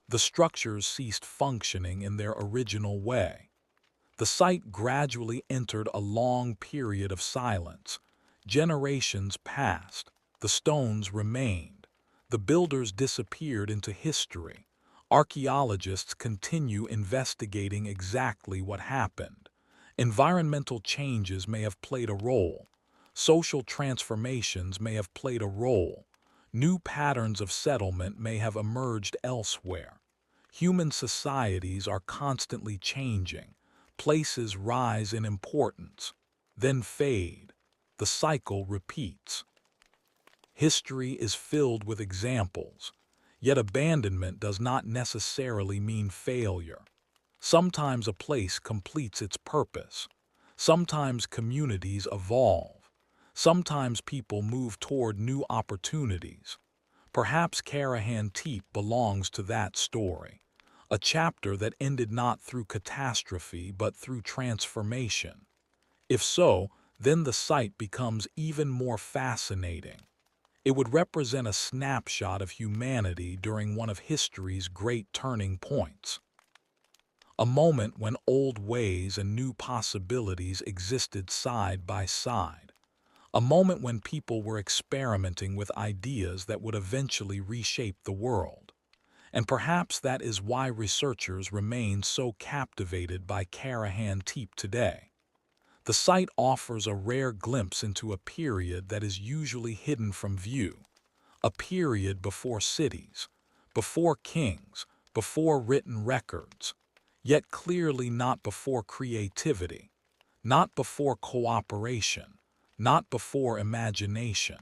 The structures ceased functioning in their original way. The site gradually entered a long period of silence. Generations passed. The stones remained. The builders disappeared into history. Archaeologists continue investigating exactly what happened. Environmental changes may have played a role. Social transformations may have played a role. New patterns of settlement may have emerged elsewhere. Human societies are constantly changing. Places rise in importance, then fade. The cycle repeats. History is filled with examples, yet abandonment does not necessarily mean failure. Sometimes a place completes its purpose. Sometimes communities evolve. Sometimes people move toward new opportunities. Perhaps Karahan Tepe belongs to that story, a chapter that ended not through catastrophe but through transformation. If so, then the site becomes even more fascinating. It would represent a snapshot of humanity during one of history's great turning points. A moment when old ways and new possibilities existed side by side. A moment when people were experimenting with ideas that would eventually reshape the world. And perhaps that is why researchers remain so captivated by Karahan Tepe today. The site offers a rare glimpse into a period that is usually hidden from view, a period before cities, before kings, before written records, yet clearly not before creativity, not before cooperation, not before imagination.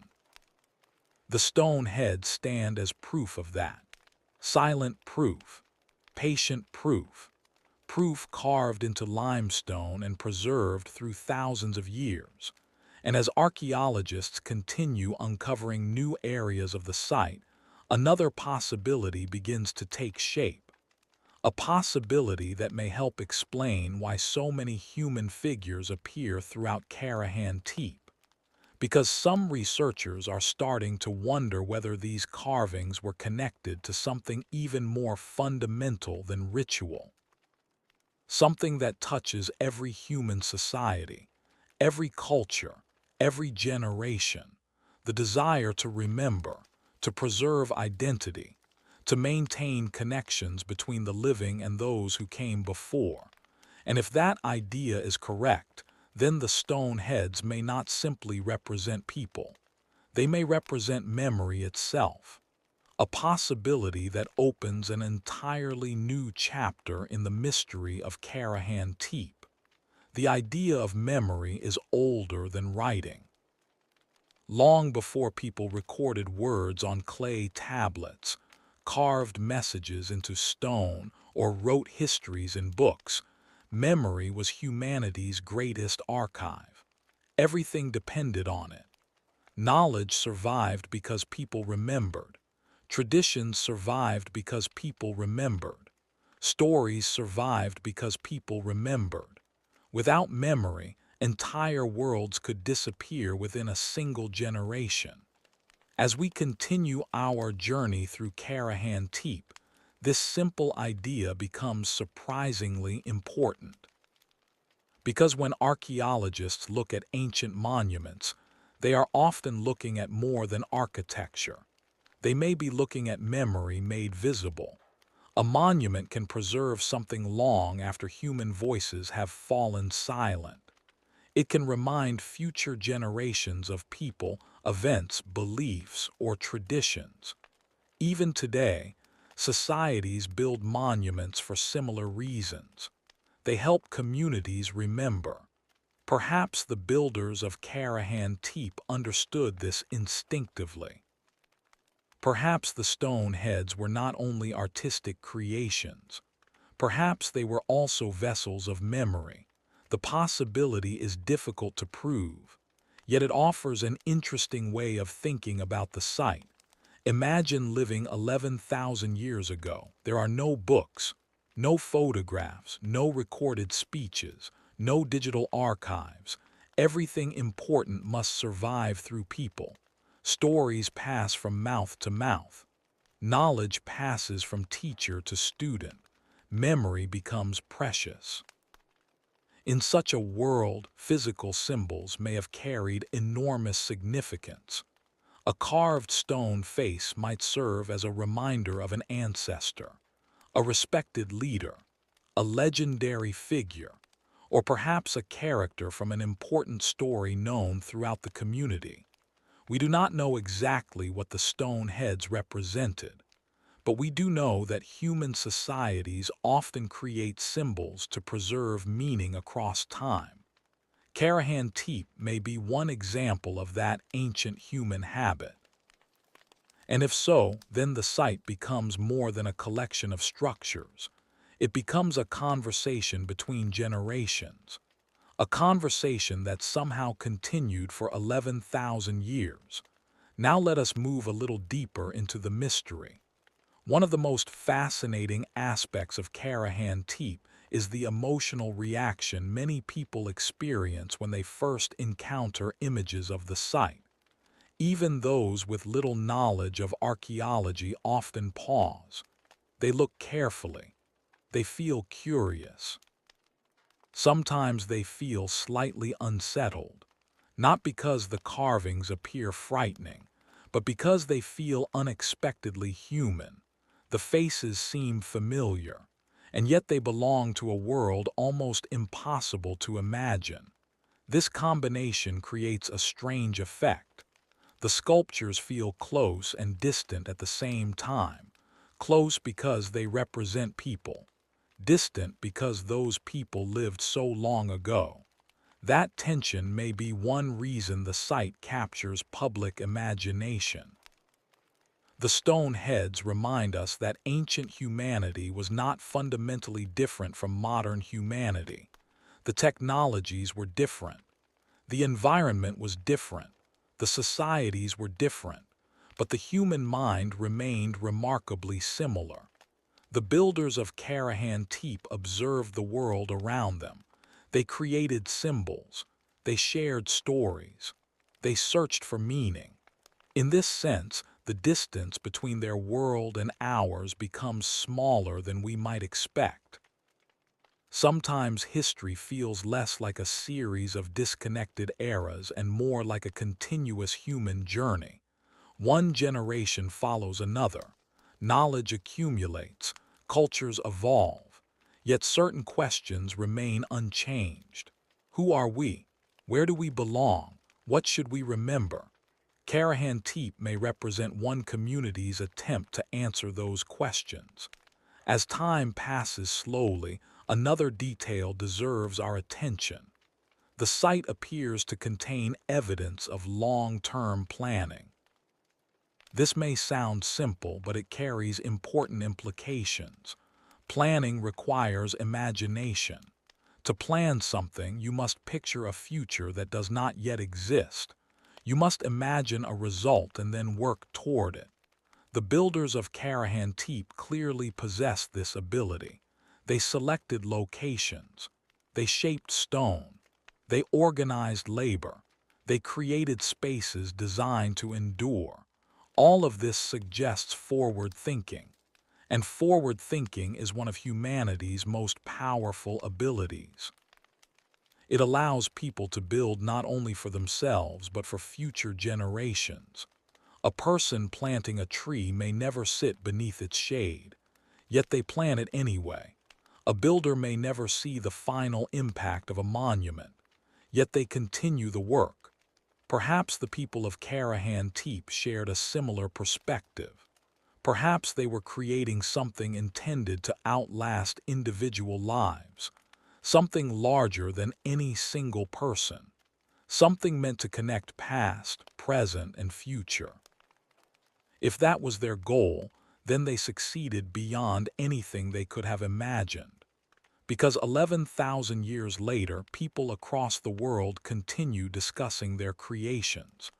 The stone heads stand as proof of that. Silent proof, patient proof, proof carved into limestone and preserved through thousands of years. And as archaeologists continue uncovering new areas of the site, another possibility begins to take shape. A possibility that may help explain why so many human figures appear throughout Karahan Tepe. Because some researchers are starting to wonder whether these carvings were connected to something even more fundamental than ritual. Something that touches every human society, every culture, every generation. The desire to remember, to preserve identity, to maintain connections between the living and those who came before. And if that idea is correct, then the stone heads may not simply represent people. They may represent memory itself, a possibility that opens an entirely new chapter in the mystery of Karahan Tepe. The idea of memory is older than writing. long before people recorded words on clay tablets, carved messages into stone, or wrote histories in books. Memory was humanity's greatest archive. Everything depended on it. Knowledge survived because people remembered. Traditions survived because people remembered. Stories survived because people remembered. Without memory, entire worlds could disappear within a single generation. As we continue our journey through Karahan Tepe, this simple idea becomes surprisingly important. Because when archaeologists look at ancient monuments, they are often looking at more than architecture. They may be looking at memory made visible. A monument can preserve something long after human voices have fallen silent. It can remind future generations of people, events, beliefs, or traditions. Even today, societies build monuments for similar reasons. They help communities remember. Perhaps the builders of Karahan Tepe understood this instinctively. Perhaps the stone heads were not only artistic creations. Perhaps they were also vessels of memory. The possibility is difficult to prove, yet it offers an interesting way of thinking about the site. Imagine living 11,000 years ago. There are no books, no photographs, no recorded speeches, no digital archives. Everything important must survive through people. Stories pass from mouth to mouth. Knowledge passes from teacher to student. Memory becomes precious. In such a world, physical symbols may have carried enormous significance. A carved stone face might serve as a reminder of an ancestor, a respected leader, a legendary figure, or perhaps a character from an important story known throughout the community. We do not know exactly what the stone heads represented, but we do know that human societies often create symbols to preserve meaning across time. Karahan Tepe may be one example of that ancient human habit. And if so, then the site becomes more than a collection of structures. It becomes a conversation between generations, a conversation that somehow continued for 11,000 years. Now let us move a little deeper into the mystery. One of the most fascinating aspects of Karahan Tepe is the emotional reaction many people experience when they first encounter images of the site. Even those with little knowledge of archaeology often pause. They look carefully. They feel curious. Sometimes they feel slightly unsettled, not because the carvings appear frightening, but because they feel unexpectedly human. The faces seem familiar, and yet they belong to a world almost impossible to imagine. This combination creates a strange effect. The sculptures feel close and distant at the same time. Close because they represent people. Distant because those people lived so long ago. That tension may be one reason the site captures public imagination. The stone heads remind us that ancient humanity was not fundamentally different from modern humanity. The technologies were different. The environment was different. The societies were different. But the human mind remained remarkably similar. The builders of Karahan Tepe observed the world around them. They created symbols. They shared stories. They searched for meaning. In this sense, the distance between their world and ours becomes smaller than we might expect. Sometimes history feels less like a series of disconnected eras and more like a continuous human journey. One generation follows another. Knowledge accumulates. Cultures evolve. Yet certain questions remain unchanged. Who are we? Where do we belong? What should we remember? Karahan Tepe may represent one community's attempt to answer those questions. As time passes slowly, another detail deserves our attention. The site appears to contain evidence of long-term planning. This may sound simple, but it carries important implications. Planning requires imagination. To plan something, you must picture a future that does not yet exist. You must imagine a result and then work toward it. The builders of Karahan Tepe clearly possessed this ability. They selected locations. They shaped stone. They organized labor. They created spaces designed to endure. All of this suggests forward thinking. And forward thinking is one of humanity's most powerful abilities. It allows people to build not only for themselves but for future generations. A person planting a tree may never sit beneath its shade, yet they plant it anyway. A builder may never see the final impact of a monument, yet they continue the work. Perhaps the people of Karahan Tepe shared a similar perspective. Perhaps they were creating something intended to outlast individual lives, something larger than any single person, something meant to connect past, present, and future. If that was their goal, then they succeeded beyond anything they could have imagined. Because 11,000 years later, people across the world continue discussing their creations.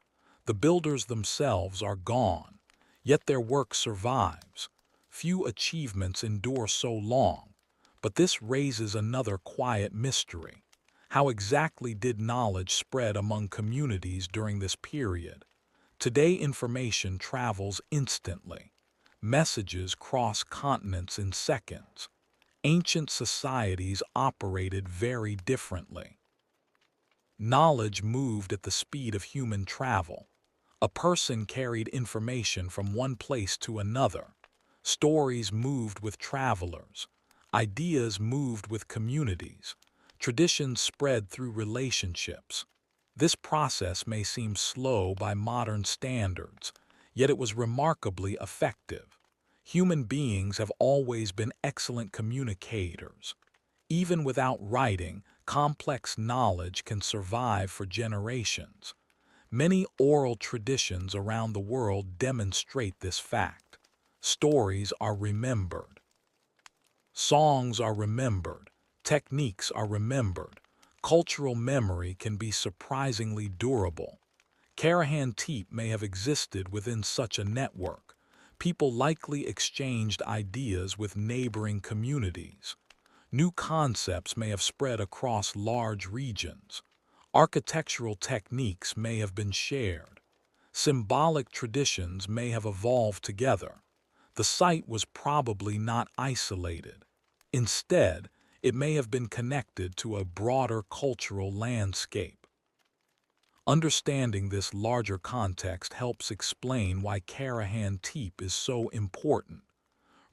The builders themselves are gone, yet their work survives. Few achievements endure so long, but this raises another quiet mystery. How exactly did knowledge spread among communities during this period? Today, information travels instantly. Messages cross continents in seconds. Ancient societies operated very differently. Knowledge moved at the speed of human travel. A person carried information from one place to another. Stories moved with travelers. Ideas moved with communities. Traditions spread through relationships. This process may seem slow by modern standards, yet it was remarkably effective. Human beings have always been excellent communicators. Even without writing, complex knowledge can survive for generations. Many oral traditions around the world demonstrate this fact. Stories are remembered. Songs are remembered. Techniques are remembered. Cultural memory can be surprisingly durable. Karahan Tepe may have existed within such a network. People likely exchanged ideas with neighboring communities. New concepts may have spread across large regions. Architectural techniques may have been shared. Symbolic traditions may have evolved together. The site was probably not isolated. Instead, it may have been connected to a broader cultural landscape. Understanding this larger context helps explain why Karahan Tepe is so important.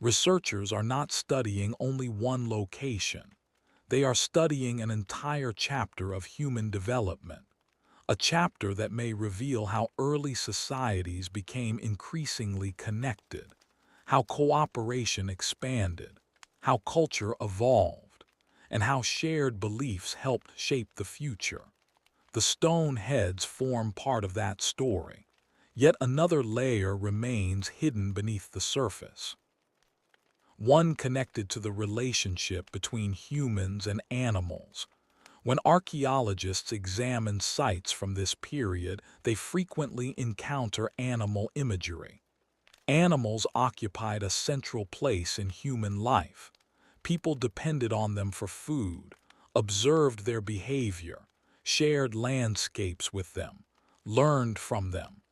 Researchers are not studying only one location. They are studying an entire chapter of human development, a chapter that may reveal how early societies became increasingly connected, how cooperation expanded, how culture evolved, and how shared beliefs helped shape the future. The stone heads form part of that story, yet another layer remains hidden beneath the surface. One connected to the relationship between humans and animals. When archaeologists examine sites from this period, they frequently encounter animal imagery. Animals occupied a central place in human life. People depended on them for food, observed their behavior, shared landscapes with them, learned from them.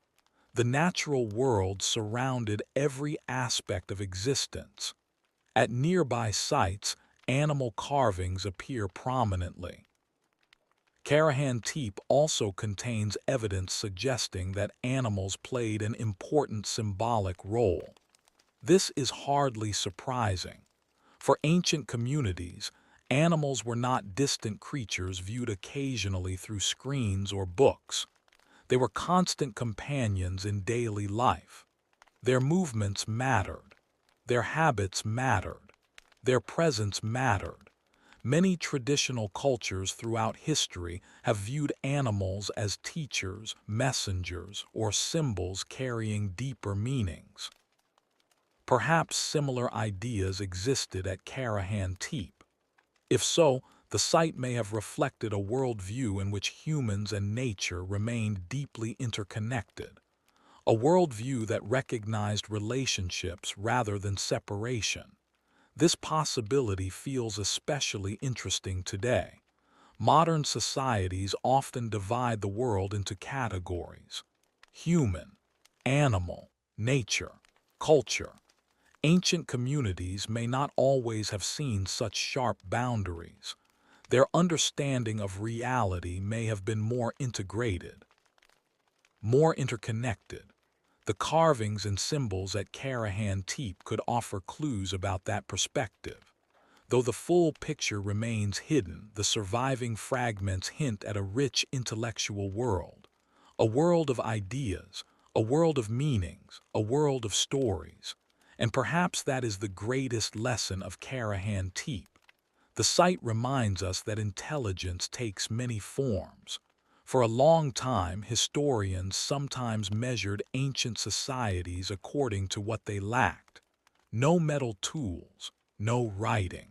The natural world surrounded every aspect of existence. At nearby sites, animal carvings appear prominently. Karahan Tepe also contains evidence suggesting that animals played an important symbolic role. This is hardly surprising. For ancient communities, animals were not distant creatures viewed occasionally through screens or books. They were constant companions in daily life. Their movements mattered. Their habits mattered. Their presence mattered. Many traditional cultures throughout history have viewed animals as teachers, messengers, or symbols carrying deeper meanings. Perhaps similar ideas existed at Karahan Tepe. If so, the site may have reflected a worldview in which humans and nature remained deeply interconnected, a worldview that recognized relationships rather than separation. This possibility feels especially interesting today. Modern societies often divide the world into categories: human, animal, nature, culture. Ancient communities may not always have seen such sharp boundaries. Their understanding of reality may have been more integrated, more interconnected. The carvings and symbols at Karahan Tepe could offer clues about that perspective. Though the full picture remains hidden, the surviving fragments hint at a rich intellectual world. A world of ideas, a world of meanings, a world of stories. And perhaps that is the greatest lesson of Karahan Tepe. The site reminds us that intelligence takes many forms. For a long time, historians sometimes measured ancient societies according to what they lacked. No metal tools, no writing,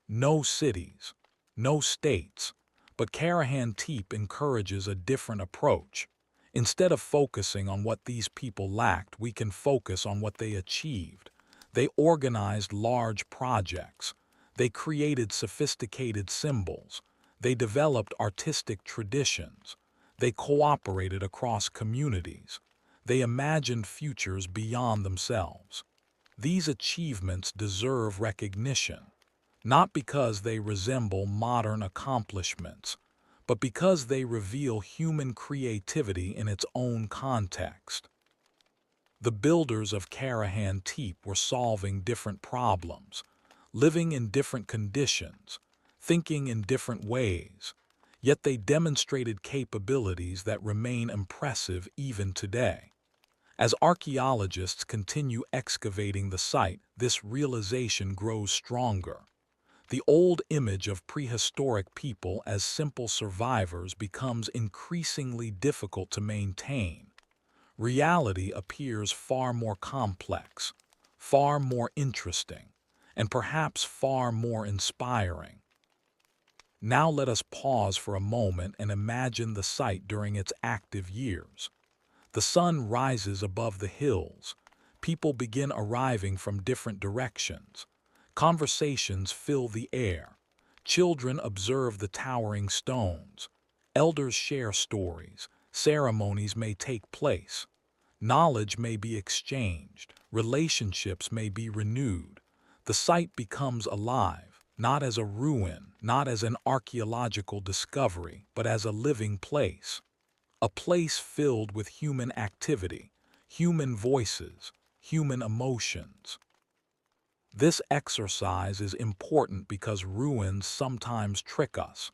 no cities, no states. But Karahan Tepe encourages a different approach. Instead of focusing on what these people lacked, we can focus on what they achieved. They organized large projects. They created sophisticated symbols. They developed artistic traditions. They cooperated across communities. They imagined futures beyond themselves. These achievements deserve recognition, not because they resemble modern accomplishments, but because they reveal human creativity in its own context. The builders of Karahan Tepe were solving different problems, living in different conditions, thinking in different ways, yet they demonstrated capabilities that remain impressive even today. As archaeologists continue excavating the site, this realization grows stronger. The old image of prehistoric people as simple survivors becomes increasingly difficult to maintain. Reality appears far more complex, far more interesting, and perhaps far more inspiring. Now let us pause for a moment and imagine the site during its active years. The sun rises above the hills. People begin arriving from different directions. Conversations fill the air. Children observe the towering stones. Elders share stories. Ceremonies may take place. Knowledge may be exchanged. Relationships may be renewed. The site becomes alive, not as a ruin, not as an archaeological discovery, but as a living place. A place filled with human activity, human voices, human emotions. This exercise is important because ruins sometimes trick us.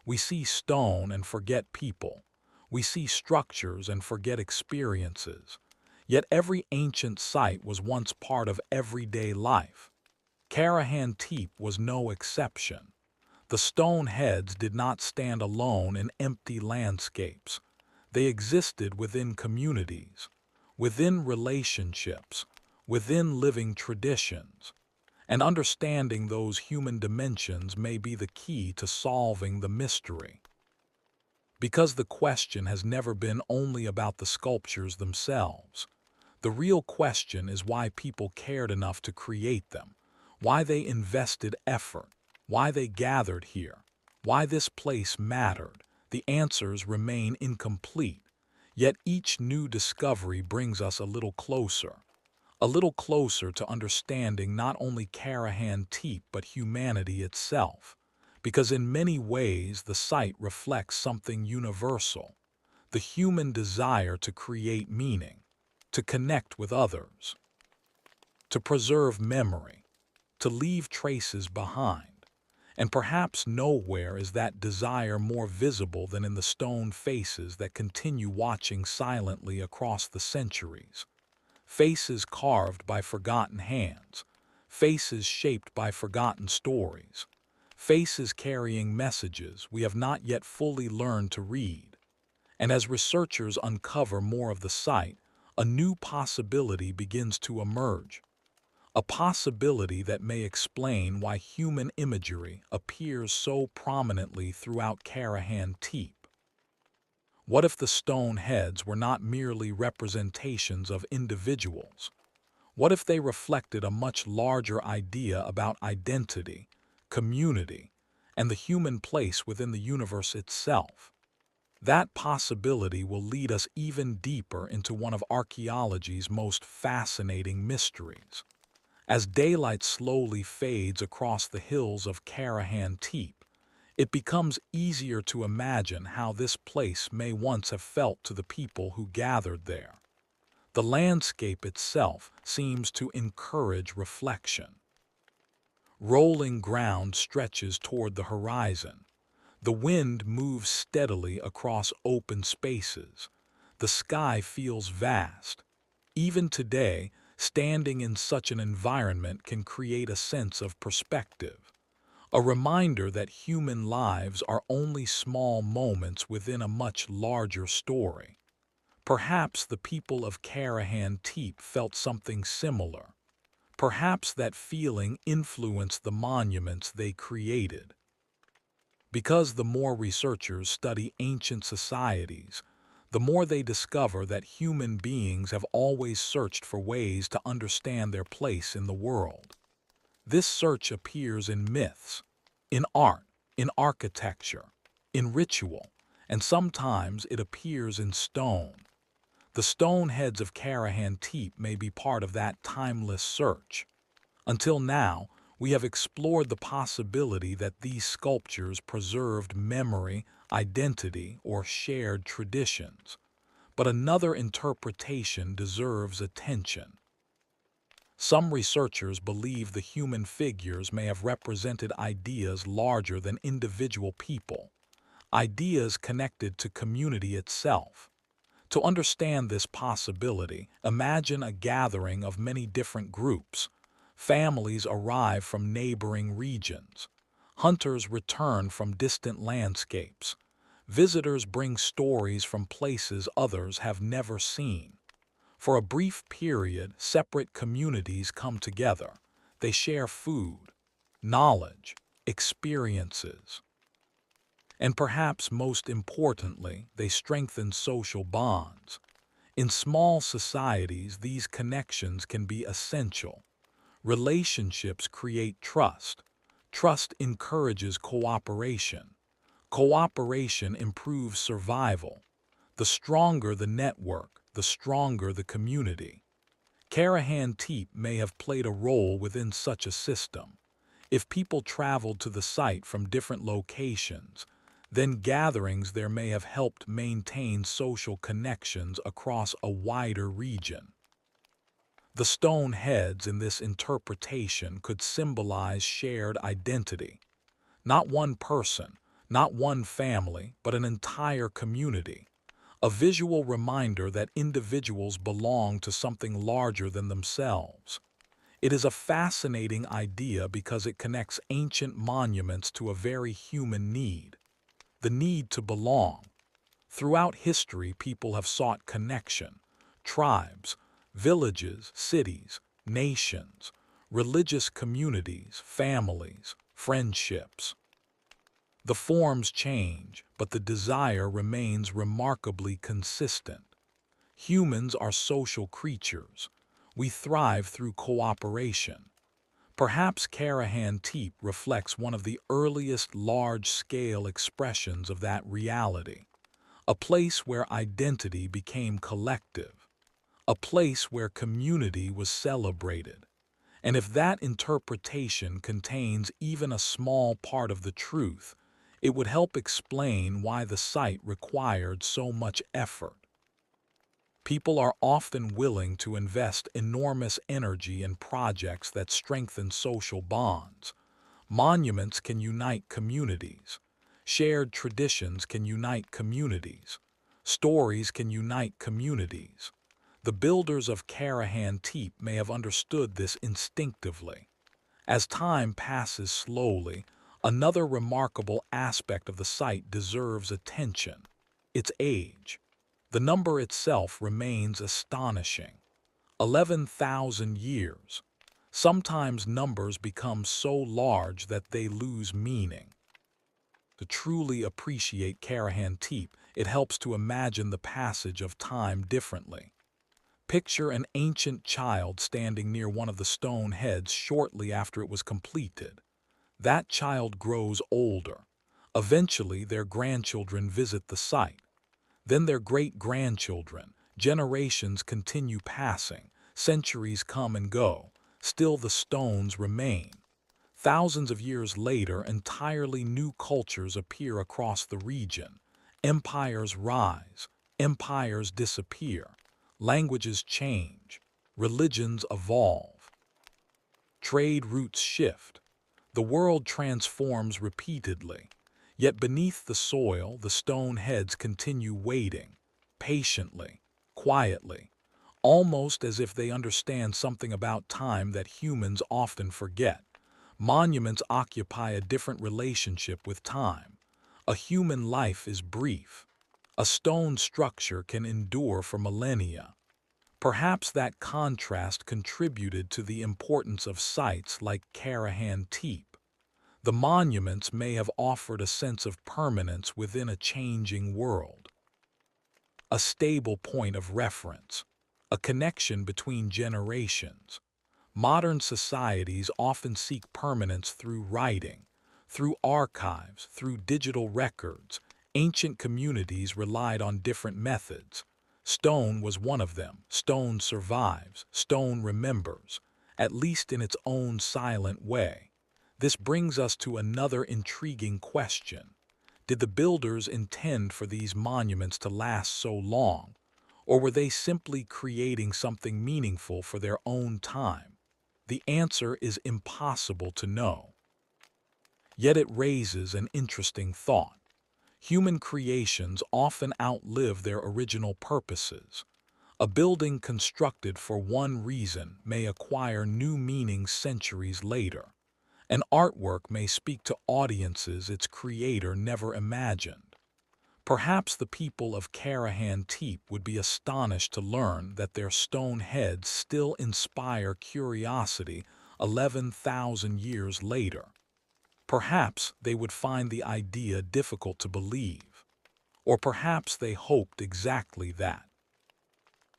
We see stone and forget people. We see structures and forget experiences. Yet every ancient site was once part of everyday life. Karahan Tepe was no exception. The stone heads did not stand alone in empty landscapes. They existed within communities, within relationships, within living traditions. And understanding those human dimensions may be the key to solving the mystery. Because the question has never been only about the sculptures themselves. The real question is why people cared enough to create them, why they invested effort, why they gathered here, why this place mattered. The answers remain incomplete, yet each new discovery brings us a little closer to understanding not only Karahan Tepe but humanity itself, because in many ways the site reflects something universal, the human desire to create meaning, to connect with others, to preserve memory, to leave traces behind. And perhaps nowhere is that desire more visible than in the stone faces that continue watching silently across the centuries. Faces carved by forgotten hands, faces shaped by forgotten stories, faces carrying messages we have not yet fully learned to read. And as researchers uncover more of the site, a new possibility begins to emerge. A possibility that may explain why human imagery appears so prominently throughout Karahan Tepe. What if the stone heads were not merely representations of individuals? What if they reflected a much larger idea about identity, community, and the human place within the universe itself? That possibility will lead us even deeper into one of archaeology's most fascinating mysteries. As daylight slowly fades across the hills of Karahan Tepe, it becomes easier to imagine how this place may once have felt to the people who gathered there. The landscape itself seems to encourage reflection. Rolling ground stretches toward the horizon. The wind moves steadily across open spaces. The sky feels vast. Even today, standing in such an environment can create a sense of perspective, a reminder that human lives are only small moments within a much larger story. Perhaps the people of Karahan Tepe felt something similar. Perhaps that feeling influenced the monuments they created. Because the more researchers study ancient societies, the more they discover that human beings have always searched for ways to understand their place in the world. This search appears in myths, in art, in architecture, in ritual, and sometimes it appears in stone. The stone heads of Karahan Tepe may be part of that timeless search. Until now, we have explored the possibility that these sculptures preserved memory, identity, or shared traditions. But another interpretation deserves attention. Some researchers believe the human figures may have represented ideas larger than individual people, ideas connected to community itself. To understand this possibility, imagine a gathering of many different groups. Families arrive from neighboring regions. Hunters return from distant landscapes. Visitors bring stories from places others have never seen. For a brief period, separate communities come together. They share food, knowledge, experiences. And perhaps most importantly, they strengthen social bonds. In small societies, these connections can be essential. Relationships create trust. Trust encourages cooperation. Cooperation improves survival. The stronger the network, the stronger the community. Karahan Tepe may have played a role within such a system. If people traveled to the site from different locations, then gatherings there may have helped maintain social connections across a wider region. The stone heads in this interpretation could symbolize shared identity. Not one person, not one family, but an entire community. A visual reminder that individuals belong to something larger than themselves. It is a fascinating idea because it connects ancient monuments to a very human need, the need to belong. Throughout history, people have sought connection. Tribes, villages, cities, nations, religious communities, families, friendships. The forms change, but the desire remains remarkably consistent. Humans are social creatures. We thrive through cooperation. Perhaps Karahan Tepe reflects one of the earliest large-scale expressions of that reality. A place where identity became collective. A place where community was celebrated. And if that interpretation contains even a small part of the truth, it would help explain why the site required so much effort. People are often willing to invest enormous energy in projects that strengthen social bonds. Monuments can unite communities. Shared traditions can unite communities. Stories can unite communities. The builders of Karahan Tepe may have understood this instinctively. As time passes slowly, Another remarkable aspect of the site deserves attention: its age. The number itself remains astonishing. 11,000 years. Sometimes numbers become so large that they lose meaning. To truly appreciate Karahan Tepe, it helps to imagine the passage of time differently. Picture an ancient child standing near one of the stone heads shortly after it was completed. That child grows older. Eventually, their grandchildren visit the site. Then their great-grandchildren. Generations continue passing. Centuries come and go. Still the stones remain. Thousands of years later, entirely new cultures appear across the region. Empires rise. Empires disappear. Languages change. Religions evolve. Trade routes shift. The world transforms repeatedly. Yet beneath the soil, the stone heads continue waiting, patiently, quietly, almost as if they understand something about time that humans often forget. Monuments occupy a different relationship with time. A human life is brief. A stone structure can endure for millennia. Perhaps that contrast contributed to the importance of sites like Karahan Tepe. The monuments may have offered a sense of permanence within a changing world, a stable point of reference, a connection between generations. Modern societies often seek permanence through writing, through archives, through digital records. Ancient communities relied on different methods. Stone was one of them. Stone survives. Stone remembers, at least in its own silent way. This brings us to another intriguing question. Did the builders intend for these monuments to last so long, or were they simply creating something meaningful for their own time? The answer is impossible to know. Yet it raises an interesting thought. Human creations often outlive their original purposes. A building constructed for one reason may acquire new meaning centuries later. An artwork may speak to audiences its creator never imagined. Perhaps the people of Karahan Tepe would be astonished to learn that their stone heads still inspire curiosity 11,000 years later. Perhaps they would find the idea difficult to believe. Or perhaps they hoped exactly that.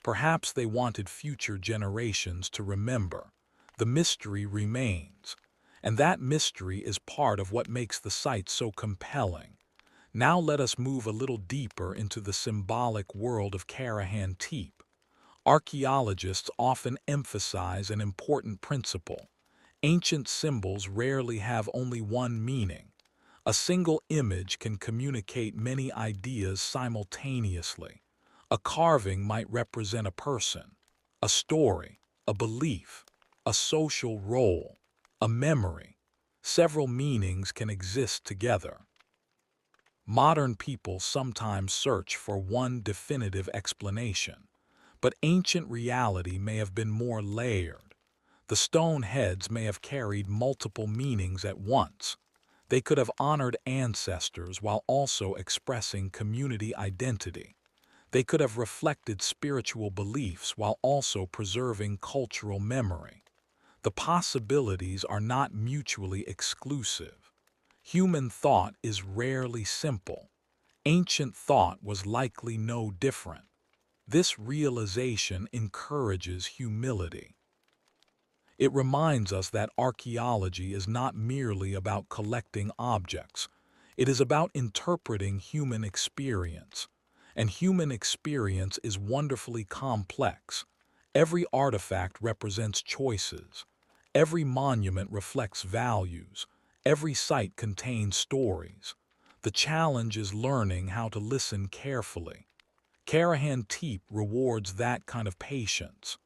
Perhaps they wanted future generations to remember. The mystery remains. And that mystery is part of what makes the site so compelling. Now let us move a little deeper into the symbolic world of Karahan Tepe. Archaeologists often emphasize an important principle. Ancient symbols rarely have only one meaning. A single image can communicate many ideas simultaneously. A carving might represent a person, a story, a belief, a social role, a memory. Several meanings can exist together. Modern people sometimes search for one definitive explanation, but ancient reality may have been more layered. The stone heads may have carried multiple meanings at once. They could have honored ancestors while also expressing community identity. They could have reflected spiritual beliefs while also preserving cultural memory. The possibilities are not mutually exclusive. Human thought is rarely simple. Ancient thought was likely no different. This realization encourages humility. It reminds us that archaeology is not merely about collecting objects. It is about interpreting human experience. And human experience is wonderfully complex. Every artifact represents choices. Every monument reflects values. Every site contains stories. The challenge is learning how to listen carefully. Karahan Tepe rewards that kind of patience.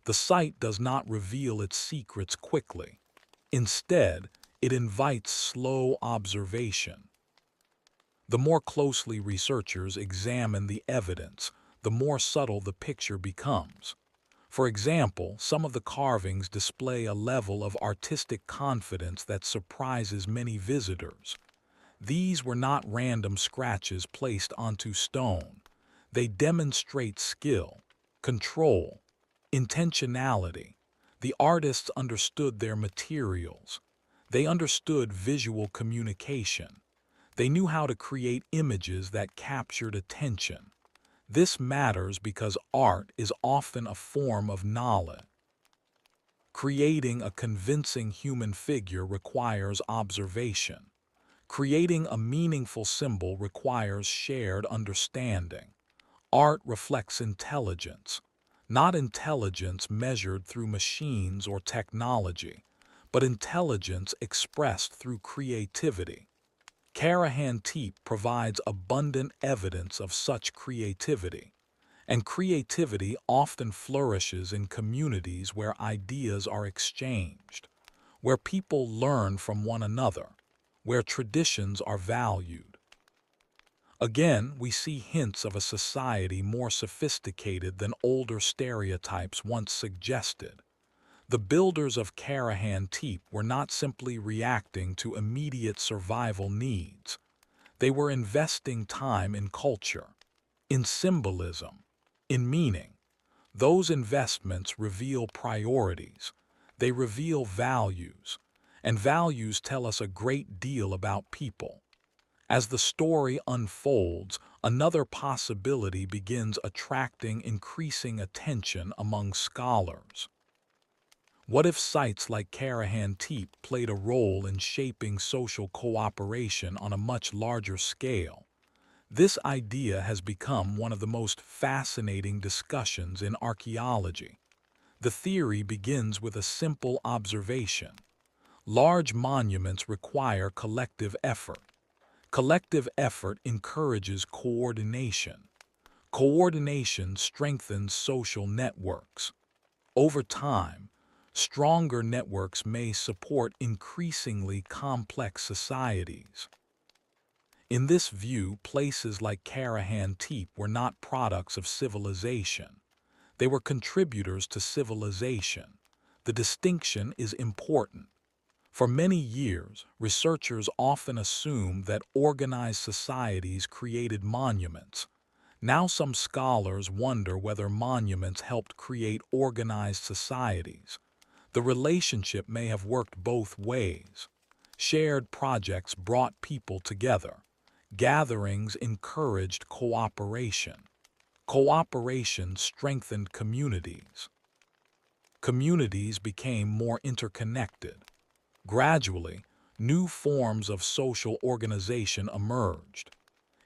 The site does not reveal its secrets quickly. Instead, it invites slow observation. The more closely researchers examine the evidence, the more subtle the picture becomes. For example, some of the carvings display a level of artistic confidence that surprises many visitors. These were not random scratches placed onto stone. They demonstrate skill, control, intentionality. The artists understood their materials. They understood visual communication. They knew how to create images that captured attention. This matters because art is often a form of knowledge. Creating a convincing human figure requires observation. Creating a meaningful symbol requires shared understanding. Art reflects intelligence, not intelligence measured through machines or technology, but intelligence expressed through creativity. Karahan Tepe provides abundant evidence of such creativity, and creativity often flourishes in communities where ideas are exchanged, where people learn from one another, where traditions are valued. Again, we see hints of a society more sophisticated than older stereotypes once suggested. The builders of Karahan Tepe were not simply reacting to immediate survival needs. They were investing time in culture, in symbolism, in meaning. Those investments reveal priorities. They reveal values, and values tell us a great deal about people. As the story unfolds, another possibility begins attracting increasing attention among scholars. What if sites like Karahan Tepe played a role in shaping social cooperation on a much larger scale? This idea has become one of the most fascinating discussions in archaeology. The theory begins with a simple observation. Large monuments require collective effort. Collective effort encourages coordination. Coordination strengthens social networks. Over time, stronger networks may support increasingly complex societies. In this view, places like Karahan Tepe were not products of civilization. They were contributors to civilization. The distinction is important. For many years, researchers often assumed that organized societies created monuments. Now some scholars wonder whether monuments helped create organized societies. The relationship may have worked both ways. Shared projects brought people together. Gatherings encouraged cooperation. Cooperation strengthened communities. Communities became more interconnected. Gradually, new forms of social organization emerged.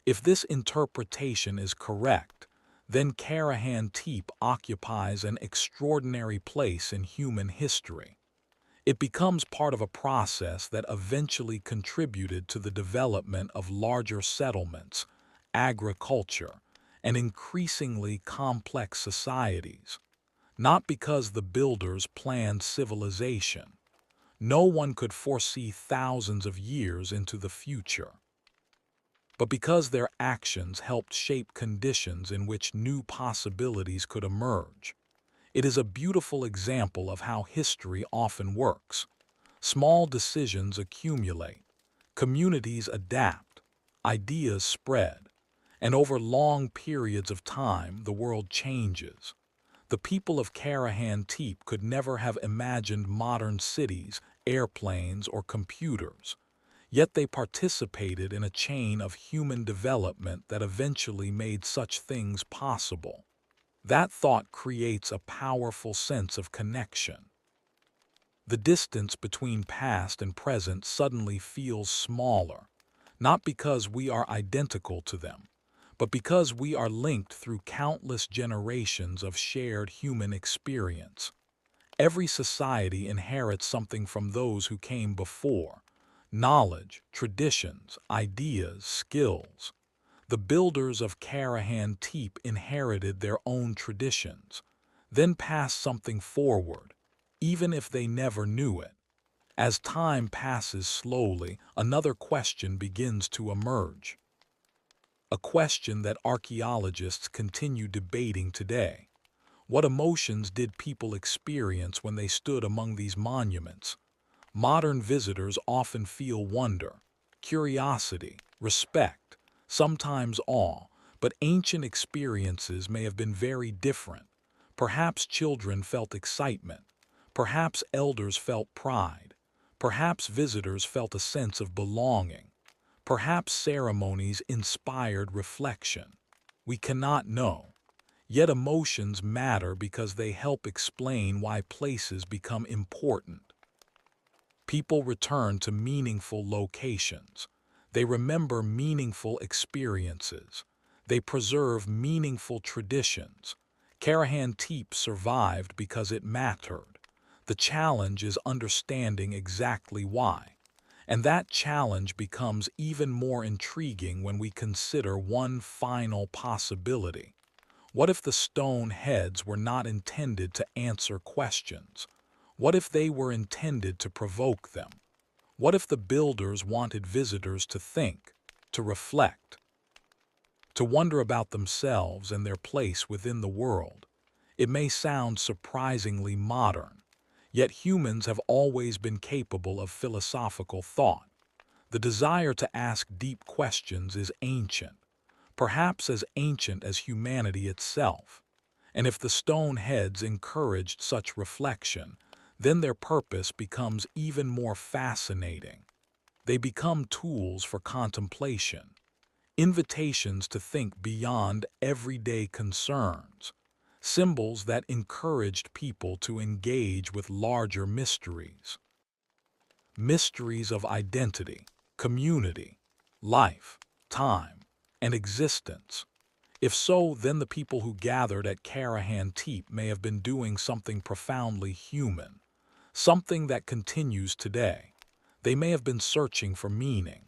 If this interpretation is correct, then Karahan Tepe occupies an extraordinary place in human history. It becomes part of a process that eventually contributed to the development of larger settlements, agriculture, and increasingly complex societies. Not because the builders planned civilization. No one could foresee thousands of years into the future, but because their actions helped shape conditions in which new possibilities could emerge. It is a beautiful example of how history often works. Small decisions accumulate, communities adapt, ideas spread, and over long periods of time the world changes. The people of Karahan Tepe could never have imagined modern cities, airplanes, or computers. Yet they participated in a chain of human development that eventually made such things possible. That thought creates a powerful sense of connection. The distance between past and present suddenly feels smaller, not because we are identical to them, but because we are linked through countless generations of shared human experience. Every society inherits something from those who came before: knowledge, traditions, ideas, skills. The builders of Karahan Tepe inherited their own traditions, then passed something forward, even if they never knew it. As time passes slowly, another question begins to emerge. A question that archaeologists continue debating today. What emotions did people experience when they stood among these monuments? Modern visitors often feel wonder, curiosity, respect, sometimes awe, but ancient experiences may have been very different. Perhaps children felt excitement. Perhaps elders felt pride. Perhaps visitors felt a sense of belonging. Perhaps ceremonies inspired reflection. We cannot know. Yet emotions matter because they help explain why places become important. People return to meaningful locations. They remember meaningful experiences. They preserve meaningful traditions. Karahan Tepe survived because it mattered. The challenge is understanding exactly why. And that challenge becomes even more intriguing when we consider one final possibility. What if the stone heads were not intended to answer questions? What if they were intended to provoke them? What if the builders wanted visitors to think, to reflect, to wonder about themselves and their place within the world? It may sound surprisingly modern, yet humans have always been capable of philosophical thought. The desire to ask deep questions is ancient, perhaps as ancient as humanity itself. And if the stone heads encouraged such reflection, then their purpose becomes even more fascinating. They become tools for contemplation, invitations to think beyond everyday concerns, symbols that encouraged people to engage with larger mysteries. Mysteries of identity, community, life, time, and existence. If so, then the people who gathered at Karahan Tepe may have been doing something profoundly human, something that continues today. They may have been searching for meaning.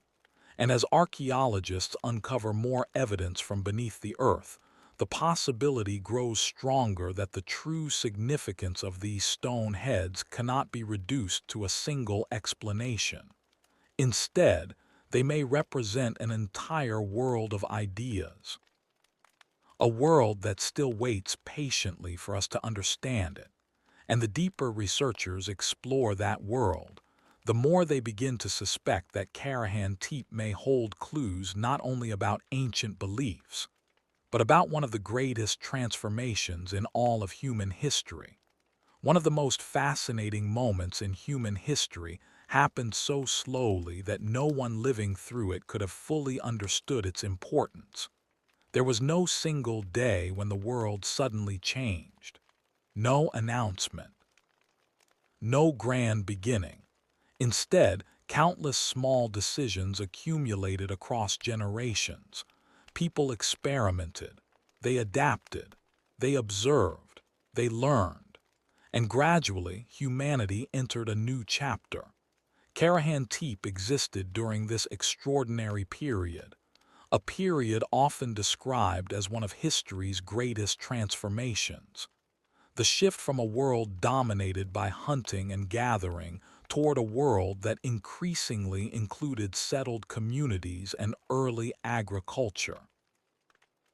And as archaeologists uncover more evidence from beneath the earth, the possibility grows stronger that the true significance of these stone heads cannot be reduced to a single explanation. Instead, they may represent an entire world of ideas, a world that still waits patiently for us to understand it. And the deeper researchers explore that world, the more they begin to suspect that Karahan Tepe may hold clues not only about ancient beliefs, but about one of the greatest transformations in all of human history. One of the most fascinating moments in human history happened so slowly that no one living through it could have fully understood its importance. There was no single day when the world suddenly changed. No announcement. No grand beginning. Instead, countless small decisions accumulated across generations. People experimented. They adapted. They observed. They learned. And gradually, humanity entered a new chapter. Karahan Tepe existed during this extraordinary period, a period often described as one of history's greatest transformations. The shift from a world dominated by hunting and gathering toward a world that increasingly included settled communities and early agriculture.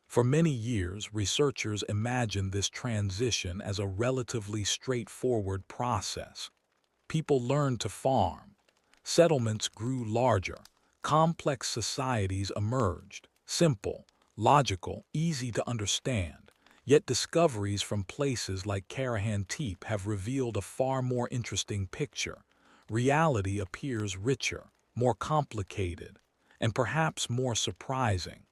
For many years, researchers imagined this transition as a relatively straightforward process. People learned to farm. Settlements grew larger. Complex societies emerged. Simple, logical, easy to understand. Yet discoveries from places like Karahan Tepe have revealed a far more interesting picture. Reality appears richer, more complicated, and perhaps more surprising.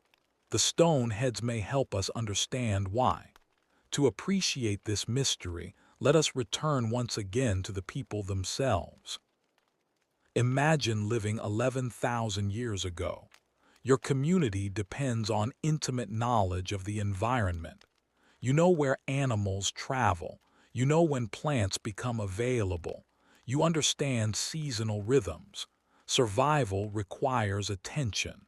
The stone heads may help us understand why. To appreciate this mystery, let us return once again to the people themselves. Imagine living 11,000 years ago. Your community depends on intimate knowledge of the environment. You know where animals travel. You know when plants become available. You understand seasonal rhythms. Survival requires attention.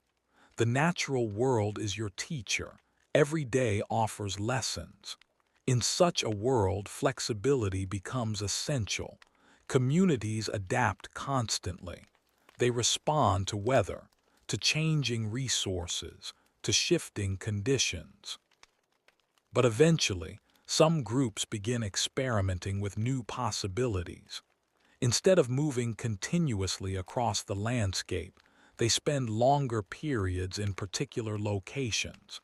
The natural world is your teacher. Every day offers lessons. In such a world, flexibility becomes essential. Communities adapt constantly. They respond to weather, to changing resources, to shifting conditions. But eventually, Some groups begin experimenting with new possibilities. Instead of moving continuously across the landscape, they spend longer periods in particular locations.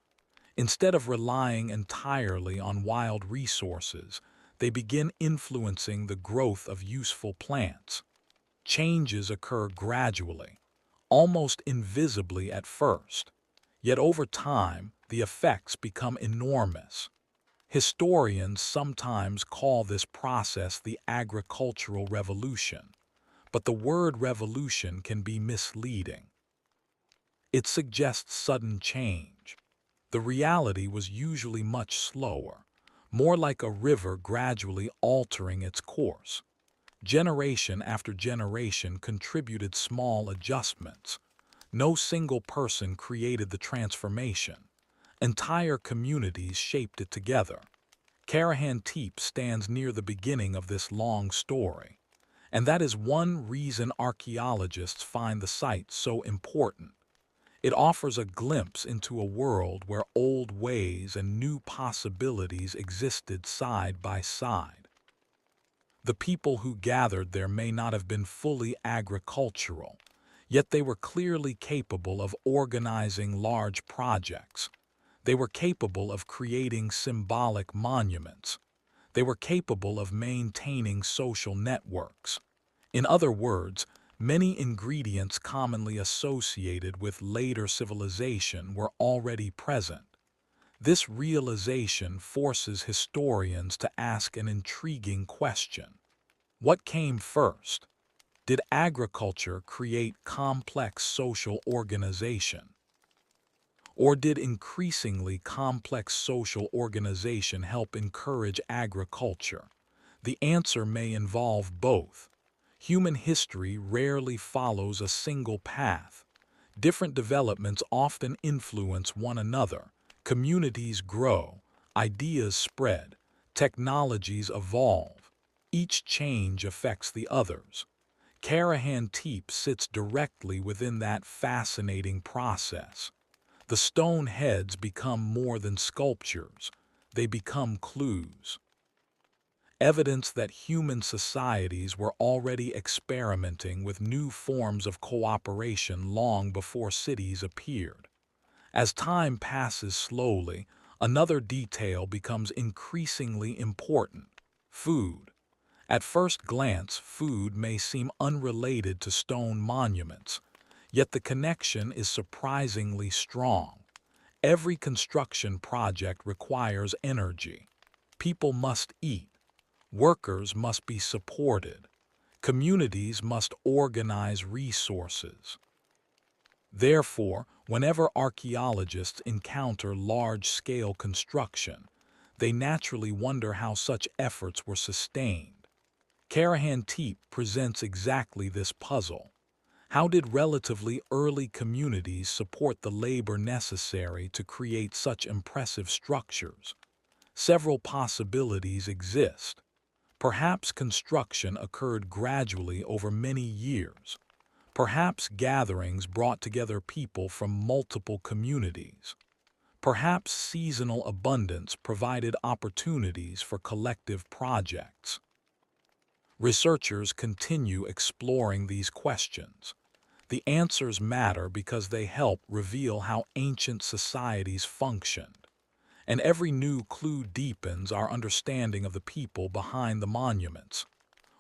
Instead of relying entirely on wild resources, they begin influencing the growth of useful plants. Changes occur gradually, almost invisibly at first, yet over time the effects become enormous. Historians sometimes call this process the agricultural revolution, but the word revolution can be misleading. It suggests sudden change. The reality was usually much slower, more like a river gradually altering its course. Generation after generation contributed small adjustments. No single person created the transformation. Entire communities shaped it together. Karahan Tepe stands near the beginning of this long story, and that is one reason archaeologists find the site so important. It offers a glimpse into a world where old ways and new possibilities existed side by side. The people who gathered there may not have been fully agricultural, yet they were clearly capable of organizing large projects. They were capable of creating symbolic monuments. They were capable of maintaining social networks. In other words, many ingredients commonly associated with later civilization were already present. This realization forces historians to ask an intriguing question. What came first? Did agriculture create complex social organization? Or did increasingly complex social organization help encourage agriculture? The answer may involve both. Human history rarely follows a single path. Different developments often influence one another. Communities grow, ideas spread, technologies evolve. Each change affects the others. Karahan Tepe sits directly within that fascinating process. The stone heads become more than sculptures, they become clues. Evidence that human societies were already experimenting with new forms of cooperation long before cities appeared. As time passes slowly, another detail becomes increasingly important: food. At first glance, food may seem unrelated to stone monuments, yet the connection is surprisingly strong. Every construction project requires energy. People must eat. Workers must be supported. Communities must organize resources. Therefore, whenever archaeologists encounter large-scale construction, they naturally wonder how such efforts were sustained. Karahan Tepe presents exactly this puzzle. How did relatively early communities support the labor necessary to create such impressive structures? Several possibilities exist. Perhaps construction occurred gradually over many years. Perhaps gatherings brought together people from multiple communities. Perhaps seasonal abundance provided opportunities for collective projects. Researchers continue exploring these questions. The answers matter because they help reveal how ancient societies functioned. And every new clue deepens our understanding of the people behind the monuments.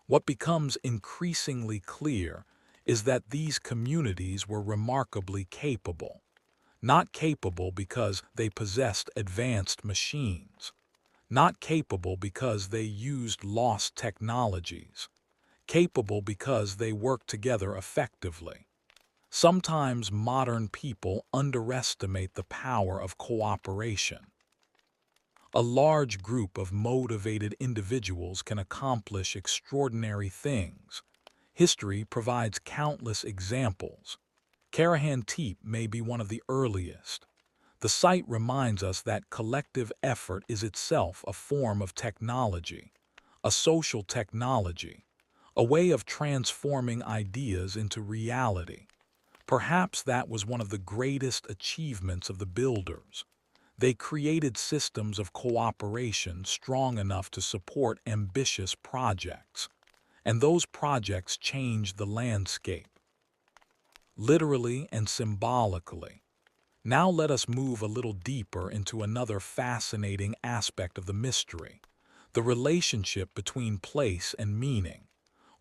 What becomes increasingly clear is that these communities were remarkably capable. Not capable because they possessed advanced machines. Not capable because they used lost technologies. Capable because they worked together effectively. Sometimes modern people underestimate the power of cooperation. A large group of motivated individuals can accomplish extraordinary things. History provides countless examples. Karahan Tepe may be one of the earliest. The site reminds us that collective effort is itself a form of technology, a social technology, a way of transforming ideas into reality. Perhaps that was one of the greatest achievements of the builders. They created systems of cooperation strong enough to support ambitious projects, and those projects changed the landscape, literally and symbolically. Now let us move a little deeper into another fascinating aspect of the mystery, the relationship between place and meaning.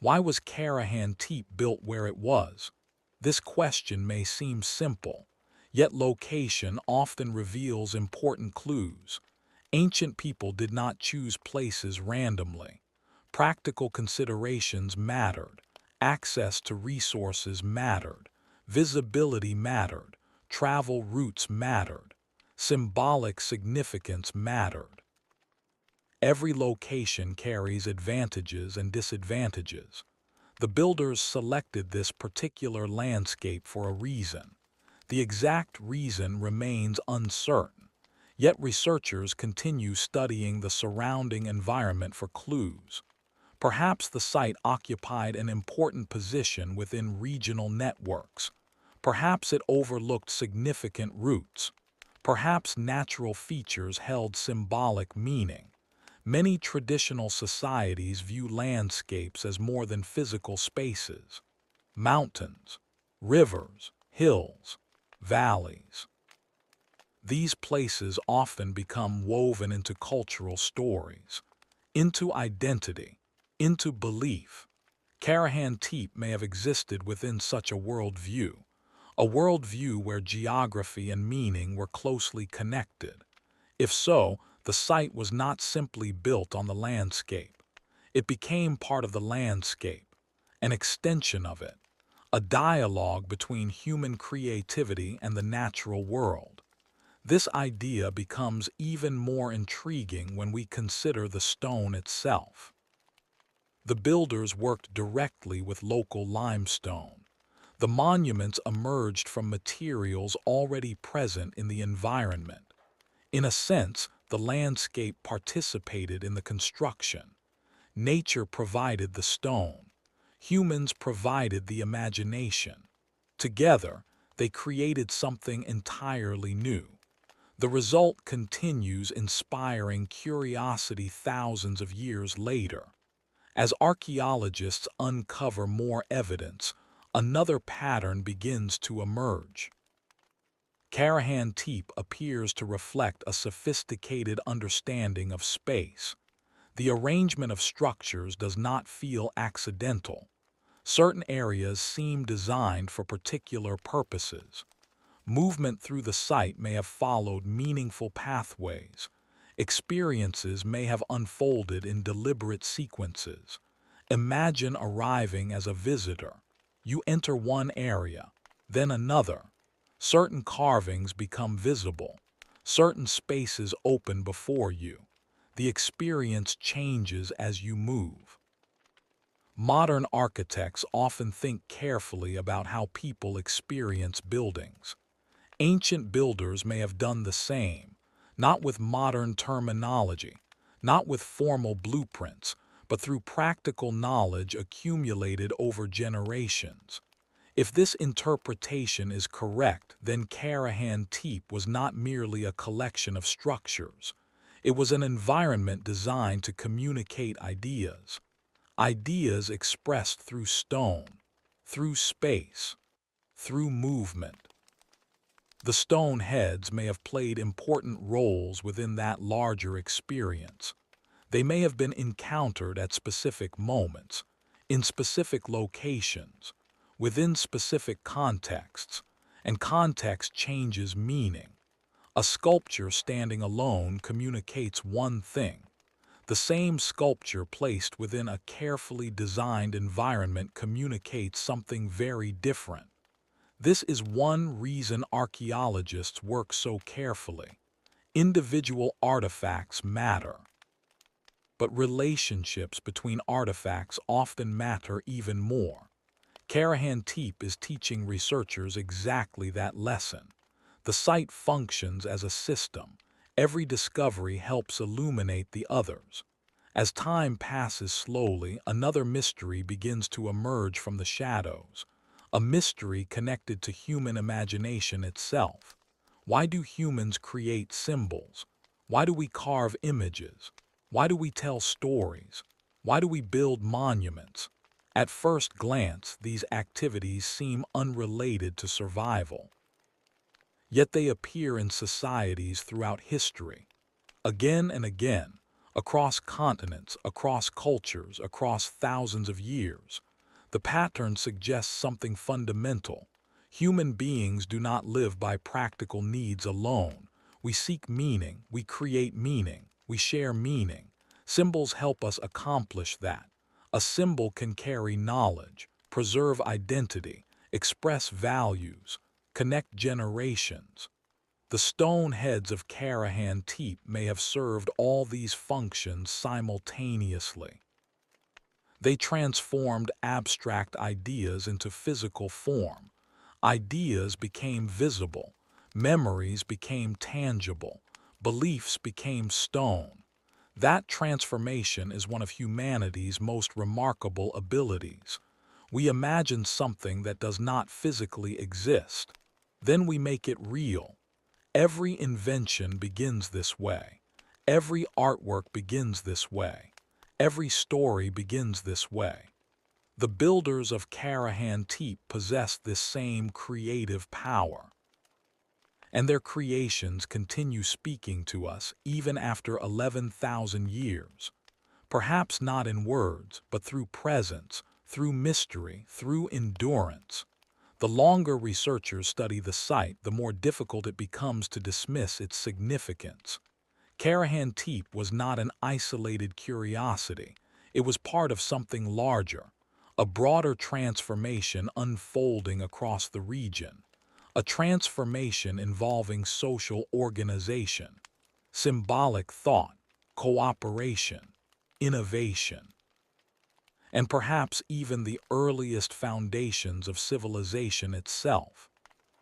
Why was Karahan Tepe built where it was? This question may seem simple, yet location often reveals important clues. Ancient people did not choose places randomly. Practical considerations mattered. Access to resources mattered. Visibility mattered. Travel routes mattered. Symbolic significance mattered. Every location carries advantages and disadvantages. The builders selected this particular landscape for a reason. The exact reason remains uncertain, yet researchers continue studying the surrounding environment for clues. Perhaps the site occupied an important position within regional networks. Perhaps it overlooked significant routes. Perhaps natural features held symbolic meaning. Many traditional societies view landscapes as more than physical spaces. Mountains, rivers, hills, valleys. These places often become woven into cultural stories, into identity, into belief. Karahan Tepe may have existed within such a worldview where geography and meaning were closely connected. If so, the site was not simply built on the landscape. It became part of the landscape, an extension of it, a dialogue between human creativity and the natural world. This idea becomes even more intriguing when we consider the stone itself. The builders worked directly with local limestone. The monuments emerged from materials already present in the environment. In a sense, the landscape participated in the construction. Nature provided the stone. Humans provided the imagination. Together, they created something entirely new. The result continues inspiring curiosity thousands of years later. As archaeologists uncover more evidence, another pattern begins to emerge. Karahan Tepe appears to reflect a sophisticated understanding of space. The arrangement of structures does not feel accidental. Certain areas seem designed for particular purposes. Movement through the site may have followed meaningful pathways. Experiences may have unfolded in deliberate sequences. Imagine arriving as a visitor. You enter one area, then another. Certain carvings become visible. Certain spaces open before you. The experience changes as you move. Modern architects often think carefully about how people experience buildings. Ancient builders may have done the same, not with modern terminology, not with formal blueprints, but through practical knowledge accumulated over generations. If this interpretation is correct, then Karahan Tepe was not merely a collection of structures. It was an environment designed to communicate ideas. Ideas expressed through stone, through space, through movement. The stone heads may have played important roles within that larger experience. They may have been encountered at specific moments, in specific locations, within specific contexts, and context changes meaning. A sculpture standing alone communicates one thing. The same sculpture placed within a carefully designed environment communicates something very different. This is one reason archaeologists work so carefully. Individual artifacts matter, but relationships between artifacts often matter even more. Karahan Tepe is teaching researchers exactly that lesson. The site functions as a system. Every discovery helps illuminate the others. As time passes slowly, another mystery begins to emerge from the shadows, a mystery connected to human imagination itself. Why do humans create symbols? Why do we carve images? Why do we tell stories? Why do we build monuments? At first glance, these activities seem unrelated to survival. Yet they appear in societies throughout history. Again and again, across continents, across cultures, across thousands of years, the pattern suggests something fundamental. Human beings do not live by practical needs alone. We seek meaning, we create meaning, we share meaning. Symbols help us accomplish that. A symbol can carry knowledge, preserve identity, express values, connect generations. The stone heads of Karahan Tepe may have served all these functions simultaneously. They transformed abstract ideas into physical form. Ideas became visible, memories became tangible, beliefs became stone. That transformation is one of humanity's most remarkable abilities. We imagine something that does not physically exist. Then we make it real. Every invention begins this way. Every artwork begins this way. Every story begins this way. The builders of Karahan Tepe possessed this same creative power. And their creations continue speaking to us even after 11,000 years. Perhaps not in words, but through presence, through mystery, through endurance. The longer researchers study the site, the more difficult it becomes to dismiss its significance. Karahan Tepe was not an isolated curiosity. It was part of something larger, a broader transformation unfolding across the region, a transformation involving social organization, symbolic thought, cooperation, innovation, and perhaps even the earliest foundations of civilization itself.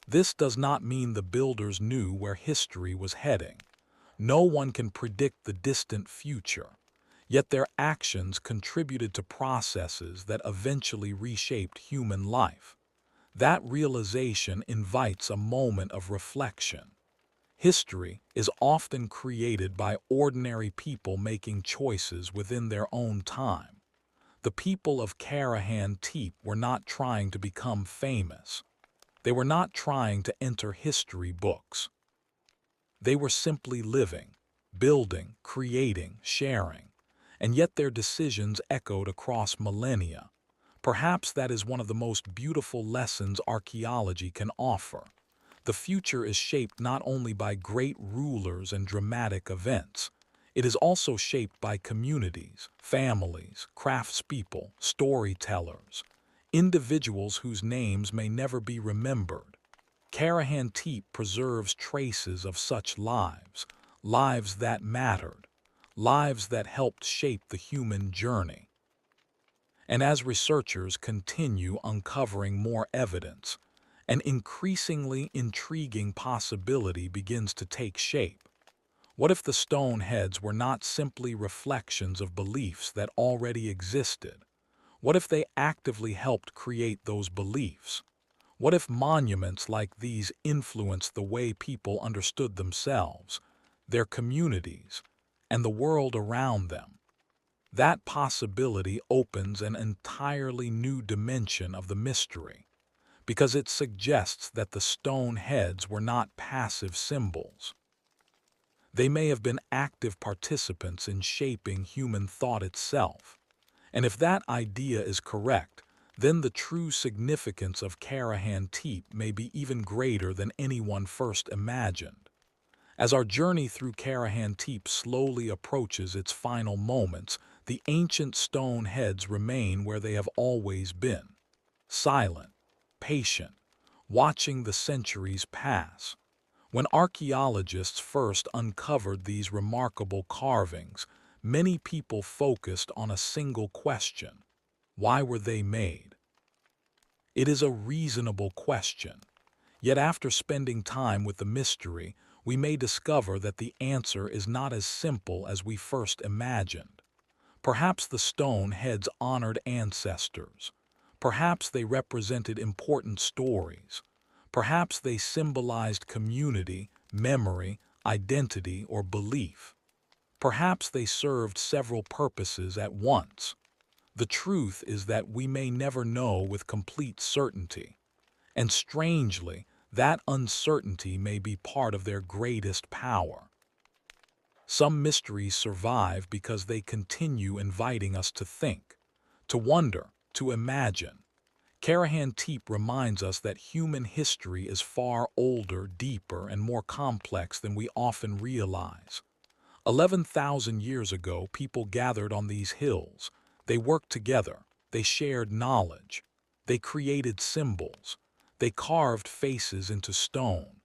This does not mean the builders knew where history was heading. No one can predict the distant future, yet their actions contributed to processes that eventually reshaped human life. That realization invites a moment of reflection. History is often created by ordinary people making choices within their own time. The people of Karahan Tepe were not trying to become famous. They were not trying to enter history books. They were simply living, building, creating, sharing, and yet their decisions echoed across millennia. Perhaps that is one of the most beautiful lessons archaeology can offer. The future is shaped not only by great rulers and dramatic events, it is also shaped by communities, families, craftspeople, storytellers, individuals whose names may never be remembered. Karahan Tepe preserves traces of such lives, lives that mattered, lives that helped shape the human journey. And as researchers continue uncovering more evidence, an increasingly intriguing possibility begins to take shape. What if the stone heads were not simply reflections of beliefs that already existed? What if they actively helped create those beliefs? What if monuments like these influenced the way people understood themselves, their communities, and the world around them? That possibility opens an entirely new dimension of the mystery, because it suggests that the stone heads were not passive symbols. They may have been active participants in shaping human thought itself. And if that idea is correct, then the true significance of Karahan Tepe may be even greater than anyone first imagined. As our journey through Karahan Tepe slowly approaches its final moments, the ancient stone heads remain where they have always been, silent, patient, watching the centuries pass. When archaeologists first uncovered these remarkable carvings, many people focused on a single question: why were they made? It is a reasonable question. Yet after spending time with the mystery, we may discover that the answer is not as simple as we first imagined. Perhaps the stone heads honored ancestors. Perhaps they represented important stories. Perhaps they symbolized community, memory, identity, or belief. Perhaps they served several purposes at once. The truth is that we may never know with complete certainty, and strangely, that uncertainty may be part of their greatest power. Some mysteries survive because they continue inviting us to think, to wonder, to imagine. Karahan Tepe reminds us that human history is far older, deeper, and more complex than we often realize. 11,000 years ago, people gathered on these hills. They worked together. They shared knowledge. They created symbols. They carved faces into stone.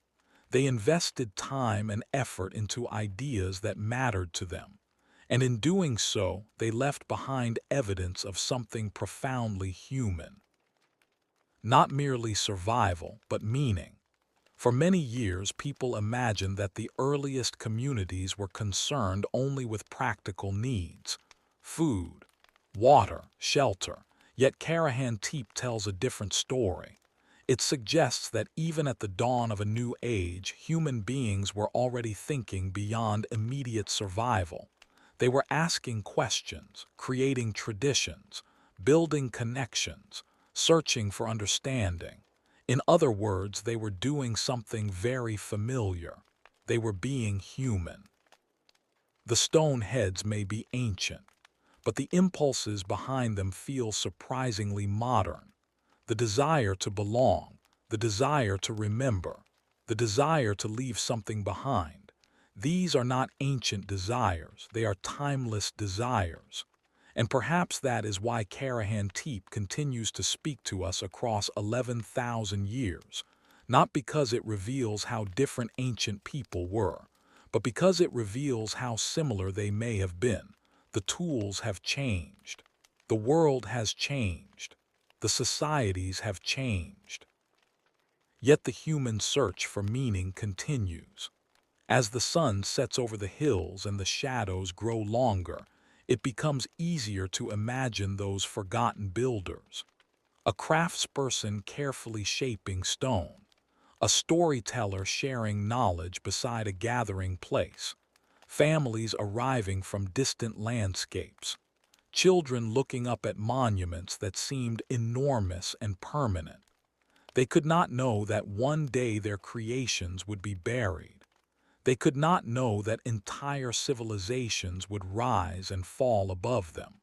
They invested time and effort into ideas that mattered to them. And in doing so, they left behind evidence of something profoundly human. Not merely survival, but meaning. For many years, people imagined that the earliest communities were concerned only with practical needs: food, water, shelter. Yet Karahan Tepe tells a different story. It suggests that even at the dawn of a new age, human beings were already thinking beyond immediate survival. They were asking questions, creating traditions, building connections, searching for understanding. In other words, they were doing something very familiar. They were being human. The stone heads may be ancient, but the impulses behind them feel surprisingly modern. The desire to belong, the desire to remember, the desire to leave something behind. These are not ancient desires, they are timeless desires. And perhaps that is why Karahan Tepe continues to speak to us across 11,000 years, not because it reveals how different ancient people were, but because it reveals how similar they may have been. The tools have changed. The world has changed. The societies have changed. Yet the human search for meaning continues. As the sun sets over the hills and the shadows grow longer, it becomes easier to imagine those forgotten builders. A craftsperson carefully shaping stone, a storyteller sharing knowledge beside a gathering place, families arriving from distant landscapes, children looking up at monuments that seemed enormous and permanent. They could not know that one day their creations would be buried. They could not know that entire civilizations would rise and fall above them.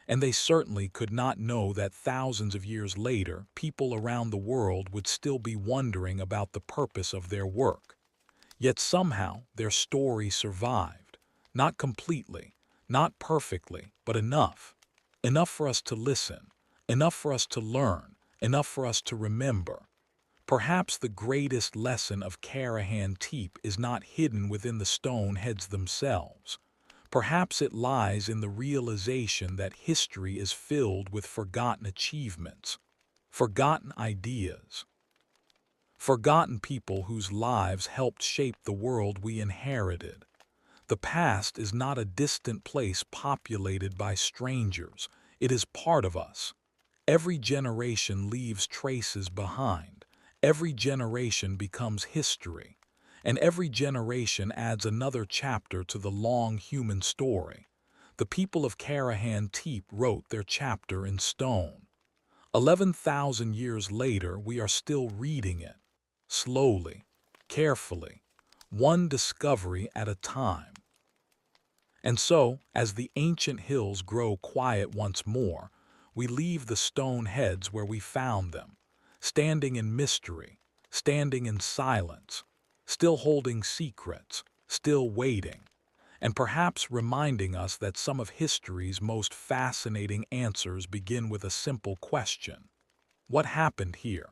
And they certainly could not know that thousands of years later, people around the world would still be wondering about the purpose of their work. Yet somehow their story survived. Not completely, not perfectly, but enough. Enough for us to listen, enough for us to learn, enough for us to remember. Perhaps the greatest lesson of Karahan Tepe is not hidden within the stone heads themselves. Perhaps it lies in the realization that history is filled with forgotten achievements, forgotten ideas, forgotten people whose lives helped shape the world we inherited. The past is not a distant place populated by strangers. It is part of us. Every generation leaves traces behind. Every generation becomes history. And every generation adds another chapter to the long human story. The people of Karahan Tepe wrote their chapter in stone. 11,000 years later, we are still reading it. Slowly, carefully, one discovery at a time. And so, as the ancient hills grow quiet once more, we leave the stone heads where we found them, standing in mystery, standing in silence, still holding secrets, still waiting, and perhaps reminding us that some of history's most fascinating answers begin with a simple question: what happened here?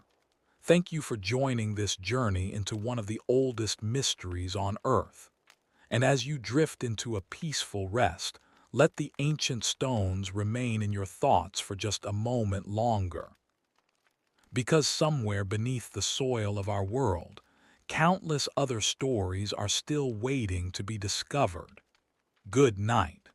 Thank you for joining this journey into one of the oldest mysteries on Earth. And as you drift into a peaceful rest, let the ancient stones remain in your thoughts for just a moment longer. Because somewhere beneath the soil of our world, countless other stories are still waiting to be discovered. Good night.